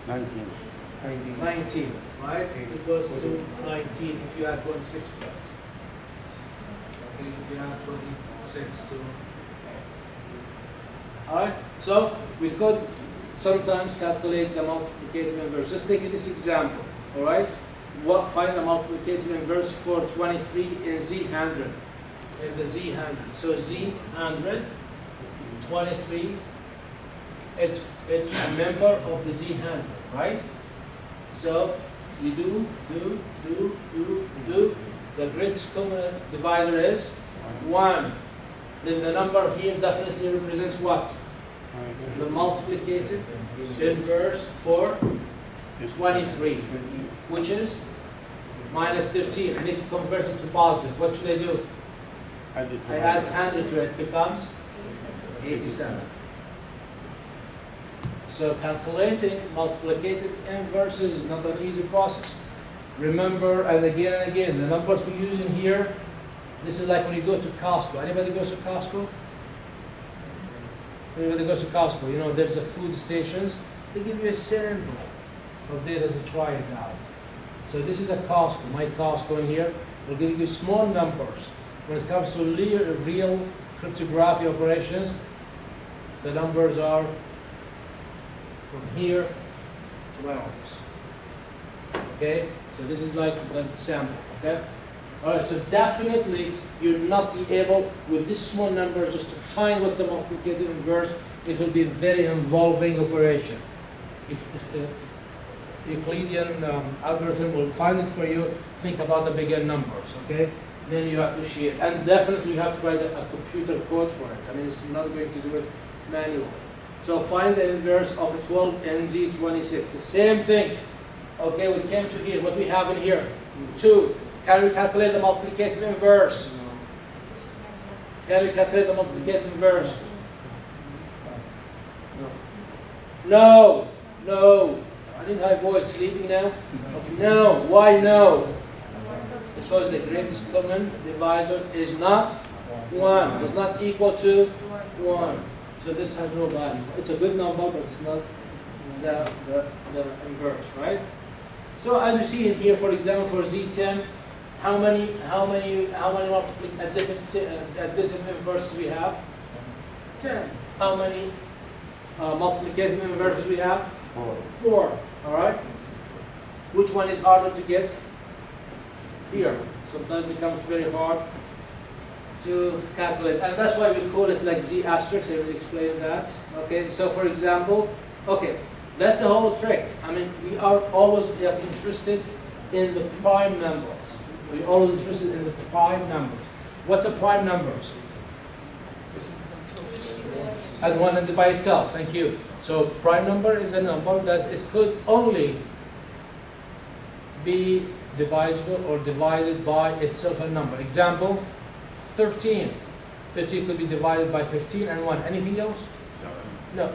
19. 19, right? Equals to 19 if you add 26 to it. Okay, if you add 26 to it. Alright, so we could sometimes calculate the multiplicative inverse. Just take this example, alright? Find the multiplicative inverse for 23 in Z100. In the Z100. So Z100, 23, it's a member of the Z100, right? So you do. The greatest common divisor is 1. Then the number here definitely represents what? The multiplicative inverse for 23, which is minus 13. I need to convert it to positive. What should I do? I add 100 to it, becomes 87. So calculating multiplicative inverses is not an easy process. Remember, and again, the numbers we use in here, this is like when you go to Costco. Anybody goes to Costco? Anybody goes to Costco? You know, there's a food stations. They give you a sample of data to try it out. So this is a Costco. My Costco in here will give you small numbers. When it comes to real cryptography operations, the numbers are from here to my office. Okay? So this is like the sample. Okay? All right, so definitely you'll not be able, with this small number, just to find what's a multiplicative inverse. It will be a very involving operation. Euclidean algorithm will find it for you. Think about the bigger numbers, okay? Then you appreciate, and definitely you have to write a computer code for it. I mean, it's not going to do it manually. So find the inverse of a 12NZ26. The same thing. Okay, we came to here. What we have in here? 2. Can we calculate the multiplicative inverse? Can we calculate the multiplicative inverse? No. No. I didn't have voice sleeping now. No. Why no? Because the greatest common divisor is not 1. It's not equal to 1. So this has no value. It's a good number, but it's not the inverse, right? So as you see in here, for example, for Z10, how many additive inverses we have? 10. How many multiplicative inverses we have? 4. All right. Which one is harder to get? Here. Sometimes it becomes very hard to calculate, and that's why we call it like Z asterisk. I will explain that. Okay. So for example, okay, that's the whole trick. I mean, we are always interested in the prime numbers. We're always interested in the prime numbers. What's a prime numbers? And one and by itself. Thank you. So prime number is a number that it could only be divisible or divided by itself a number. Example, 13. 13 could be divided by 15 and 1. Anything else? 7. No.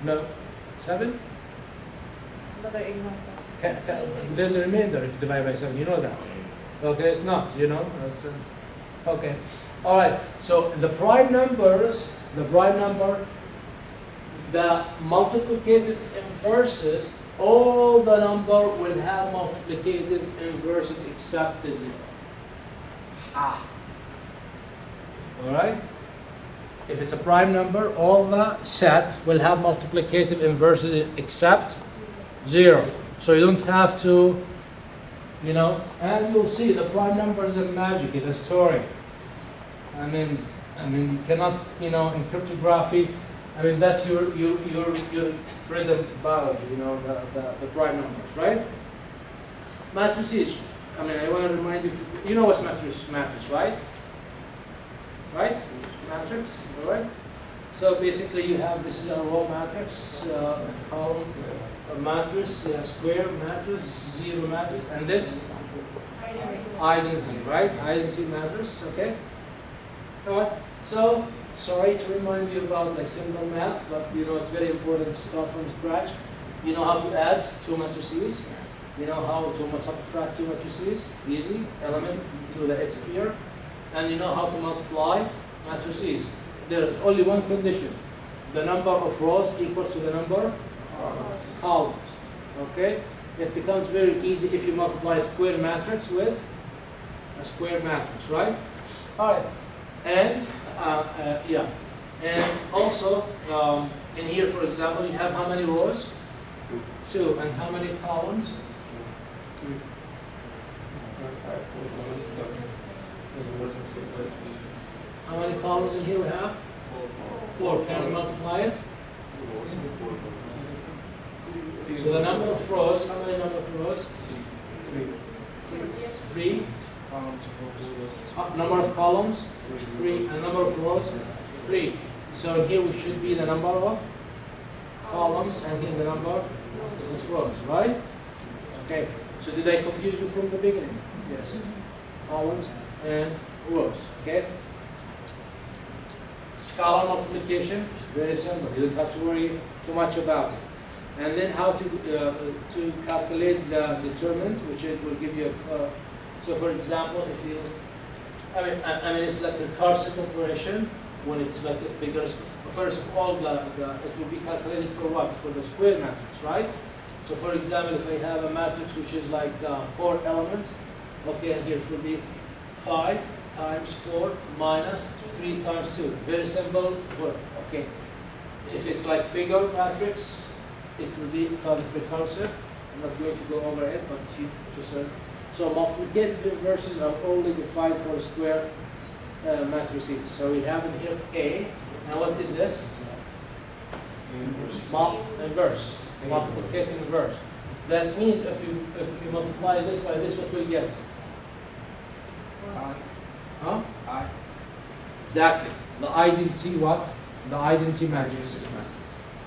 No. 7? Another example. There's a remainder if you divide by 7. You know that. Okay, it's not, you know. Okay. All right. So the prime numbers, the multiplicative inverses, all the number will have multiplicative inverses except the 0. Ah. All right? If it's a prime number, all the set will have multiplicative inverses except 0. So you don't have to, you know, and you'll see the prime numbers are magic, it's a story. I mean, you cannot, you know, in cryptography, I mean, that's your bread and butter, you know, the prime numbers, right? Matrices. I mean, I want to remind you, you know what's matrix, right? Right? Matrix, all right? So basically you have, this is a row matrix, column, a matrix, a square matrix, zero matrix, and this? Identity, right? Identity matrix, okay? All right, so sorry to remind you about like simple math, but you know it's very important to start from scratch. You know how to add 2 matrices. You know how to subtract 2 matrices. Easy, element to the x here. And you know how to multiply matrices. There is only one condition. The number of rows equals to the number of columns. Okay? It becomes very easy if you multiply a square matrix with a square matrix, right? All right. And yeah, and also in here, for example, you have how many rows? 2. And how many columns? 3. How many columns in here we have? 4. Can we multiply it? So the number of rows, how many number of rows? 3. Number of columns? 3. And number of rows? 3. So here we should be the number of columns and here the number of rows, right? Okay. So did I confuse you from the beginning? Yes. Columns and rows, okay? Scalar multiplication, very simple. You don't have to worry too much about it. And then how to calculate the determinant, which it will give you a, so for example, if you, I mean it's like a recursive operation when it's like a bigger, first of all, it will be calculated for what? For the square matrix, right? So for example, if I have a matrix which is like 4 elements, okay, and here it will be 5 times 4 minus 3 times 2. Very simple work, okay. If it's like bigger matrix, it will be kind of recursive. I'm not going to go over it, but you just So multiplicative inverses are only defined for square matrices. So we have in here A. Now what is this? Inverse. Multiplicative inverse. That means if you multiply this by this, what will you get? Huh? Exactly. The identity what? The identity matrix.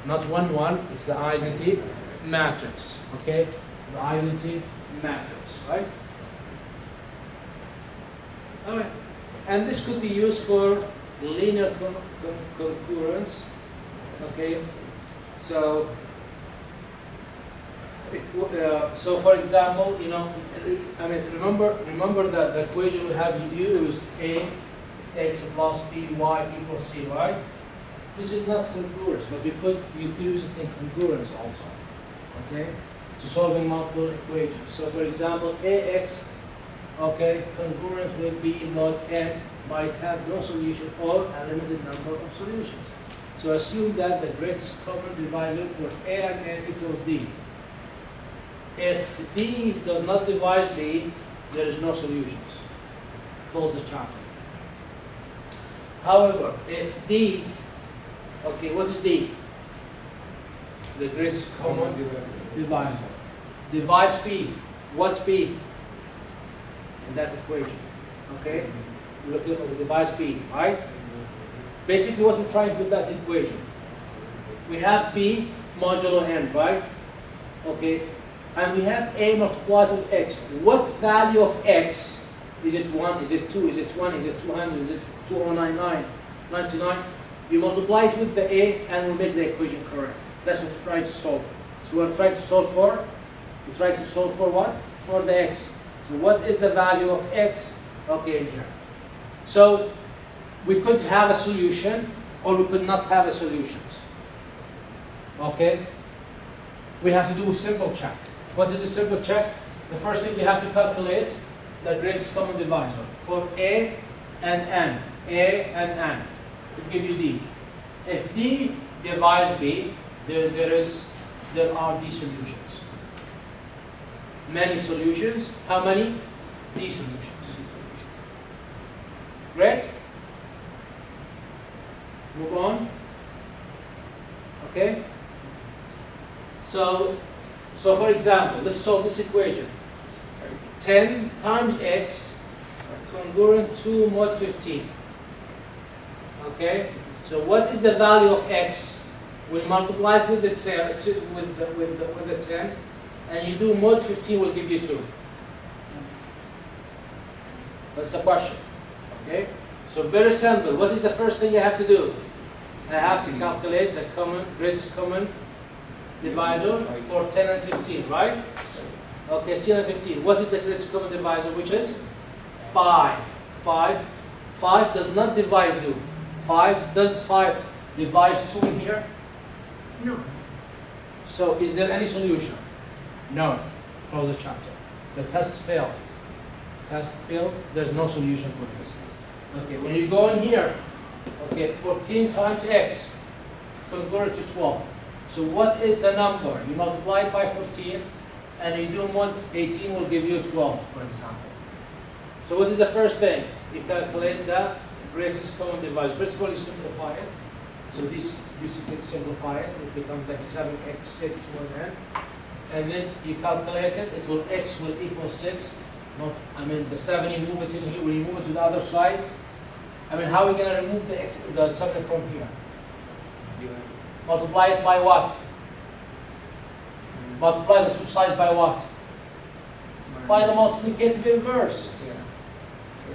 Not 1, 1, it's the identity matrix. Okay? The identity matrix, right? Alright. And this could be used for linear concurrence. Okay? So, so for example, you know, I mean, remember that the equation we have used, A x plus b y equals c, right? This is not congruence, but you could use it in congruence also, okay? To solving multiple equations. So for example, ax, okay, congruent with b mod n might have no solution or a limited number of solutions. So assume that the greatest common divisor for a and n equals d. If d does not divide b, there is no solutions. Close the chapter. However, if d, okay, what is d? The greatest common divisor. Divides b. What's b? In that equation. Okay? Look at divides b, right? Basically what we're trying with that equation. We have b modulo n, right? Okay. And we have a multiplied with x. What value of x? Is it 1? Is it 2? Is it 20? Is it 200? Is it 2099? 99? You multiply it with the a and we'll make the equation correct. That's what we're trying to solve. So we're trying to solve for? We're trying to solve for what? For the x. So what is the value of x? Okay, in here. So we could have a solution or we could not have a solution. Okay? We have to do a simple check. What is a simple check? The first thing we have to calculate the greatest common divisor for a and n. A and n. It gives you d. If d divides b, there are d solutions. Many solutions. How many? D solutions. Great? Move on. Okay? So for example, let's solve this equation. 10 times x congruent to mod 15. Okay? So what is the value of x? We'll multiply it with the 10, with the 10, and you do mod 15 will give you 2. That's the question. Okay? So very simple. What is the first thing you have to do? I have to calculate the greatest common divisor for 10 and 15, right? Okay, 10 and 15. What is the greatest common divisor, which is 5? 5 does not divide 2. 5, does 5 divide 2 in here? No. So is there any solution? No. Close the chapter. The test failed. Test failed. There's no solution for this. Okay, when you go in here, okay, 14 times x congruent to 12. So what is the number? You multiply it by 14, and you do mod 18 will give you 12, for example. So what is the first thing? You calculate the greatest common divisor. First of all, you simplify it. So this you can simplify it. It becomes like 7x6 more n. And then you calculate it. It will x will equal 6. Not, I mean the 7 you move it in here. We move it to the other side. I mean, how are we going to remove the 7 from here? Multiply it by what? Multiply the two sides by what? By the multiplicative inverse.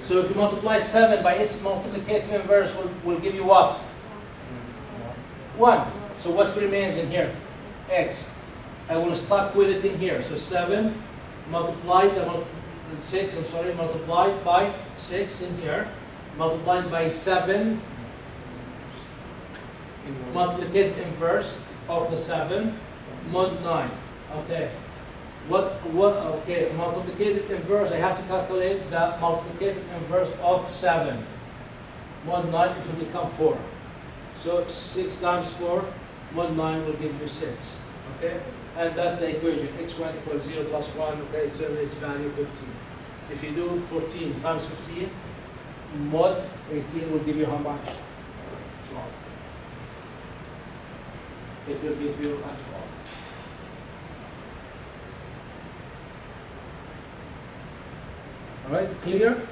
So if you multiply 7 by its multiplicative inverse, will give you what? 1. So what remains in here? X. I will stuck with it in here. So 7 multiplied multiplied by 6 in here, multiplied by 7 multiplicative inverse of the 7 mod 9. Okay. Okay, multiplicative inverse, I have to calculate the multiplicative inverse of 7. Mod 9, it will become 4. So 6 times 4, mod 9 will give you 6. Okay? and that's the equation, x1 equals 0 plus 1, okay, so it's value 15. If you do 14 times 15, mod 18 will give you how much? 12. It will give you a 12. All right, clear?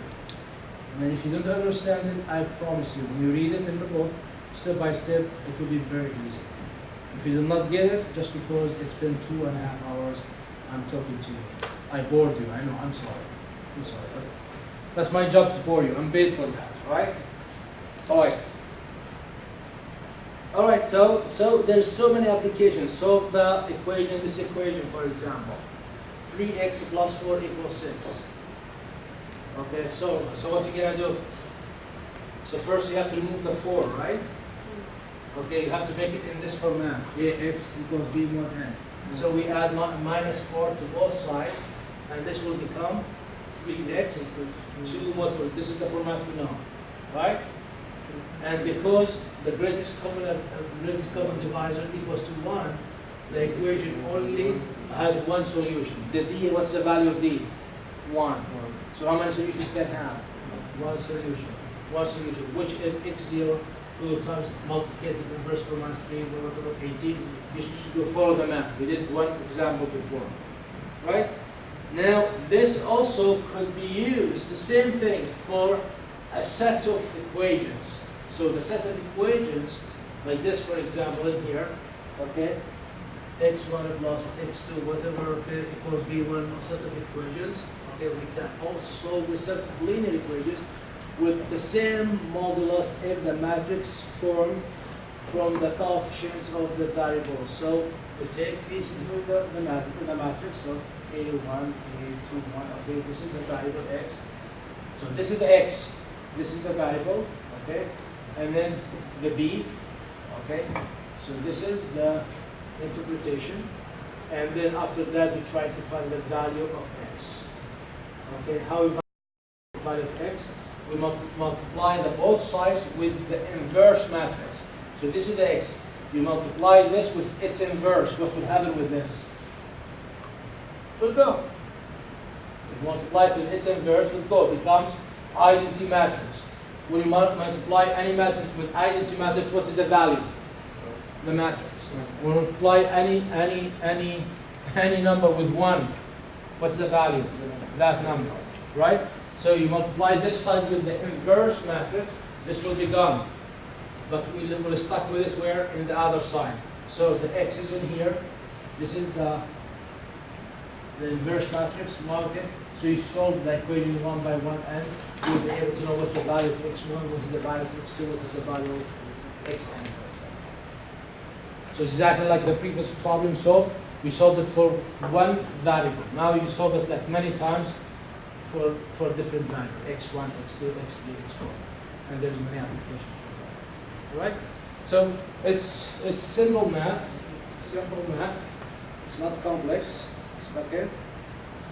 And if you don't understand it, I promise you, when you read it in the book, step by step, it will be very easy. If you do not get it, just because it's been 2.5 hours, I'm talking to you. I bored you, I know, I'm sorry. I'm sorry, but that's my job to bore you. I'm paid for that, right? All right. All right, so there's so many applications. Solve the equation, this equation, for example. 3x plus 4 equals 6. Okay, so what you're gonna do? So first you have to remove the 4, right? Okay, you have to make it in this format. Ax equals b1n. So we add minus 4 to both sides, and this will become 3x 2 mod 4. This is the format we know, right? And because the greatest common divisor equals to 1, the equation only has one solution. The d, what's the value of d? 1. So how many solutions can have? One solution. One solution, which is x0 2 times multiplicative inverse for minus 3 over 18. You should go follow the math. We did one example before. Right? Now, this also could be used, the same thing, for a set of equations. So the set of equations, like this, for example, in here, okay, x1 plus x2, whatever, okay, equals b1, a set of equations. Okay, we can also solve this set of linear equations with the same modulus if the matrix formed from the coefficients of the variables. So we take these into the matrix, so a1, a2, 1, okay, this is the variable x. So this is the x, this is the variable, okay, and then the b, okay, so this is the interpretation, and then after that we try to find the value of x. Okay, how we find the value of x? We multiply the both sides with the inverse matrix. So this is the x. You multiply this with its inverse. What will happen with this? It will go. If you multiply it with its inverse, it will go. It becomes identity matrix. When you multiply any matrix with identity matrix, what is the value? The matrix. When you multiply any number with 1, what's the value? That number, right? So you multiply this side with the inverse matrix, this will be gone. But we'll stuck with it where? In the other side. So the x is in here. This is the inverse matrix, mark it. So you solve the equation one by one, and you'll be able to know what's the value of x1, what's the value of x2, what is the value of xn, for example. So it's exactly like the previous problem solved. We solved it for one variable. Now you solve it like many times for different variables, x1, x2, x3, x4. And there's many applications for that. All right? So it's simple math. Simple math. It's not complex. Okay?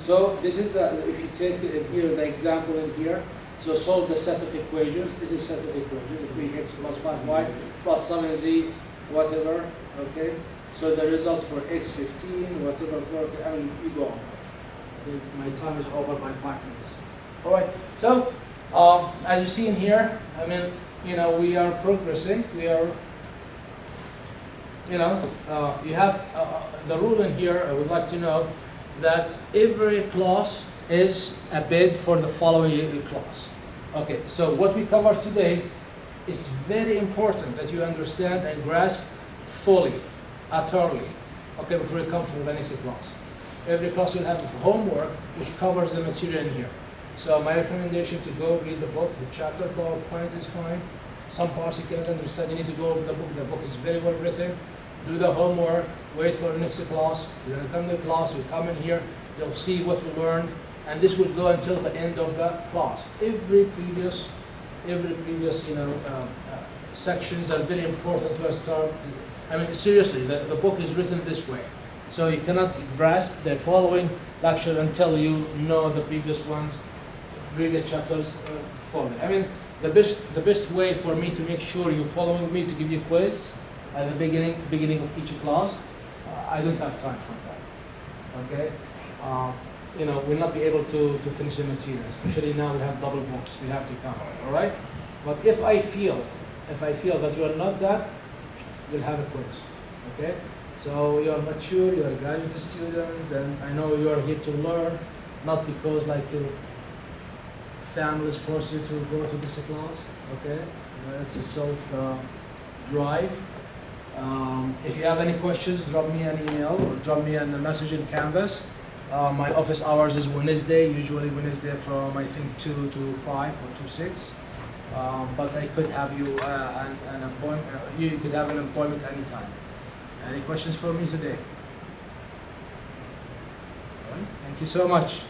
So this is if you take here the example in here, so solve the set of equations. This is set of equations, 3x plus 5y plus 7z, whatever. Okay? So the result for x15, whatever, I mean, you go on. My time is over by 5 minutes. All right. So as you see in here, I mean, we are progressing. We are, you have the rule in here. I would like to know that every class is a bid for the following class. Okay. So what we cover today, it's very important that you understand and grasp fully, utterly. Okay, before we come for the next class. Every class will have homework which covers the material in here. So my recommendation to go read the book, the chapter PowerPoint is fine. Some parts you cannot understand, you need to go over the book. The book is very well written. Do the homework, wait for the next class. You're going to come to class, you come in here, you'll see what we learned, and this will go until the end of the class. Every previous sections are very important to start. I mean, seriously, the book is written this way. So you cannot grasp the following lecture until you know the previous chapters fully. I mean, the best way for me to make sure you're following me to give you a quiz at the beginning of each class. I don't have time for that. Okay, we'll not be able to finish the material, especially now we have double books we have to cover. All right, but if I feel that you are not that, we'll have a quiz. Okay, so you are mature, you are graduate students, and I know you are here to learn, not because like your families force you to go to this class. Okay, it's a self drive. If you have any questions, drop me an email or drop me a message in Canvas. My office hours is Wednesday, usually Wednesday from I think 2 to 5 or to 6. But I could have you an appointment. You could have an appointment anytime. Any questions for me today? All right. Thank you so much.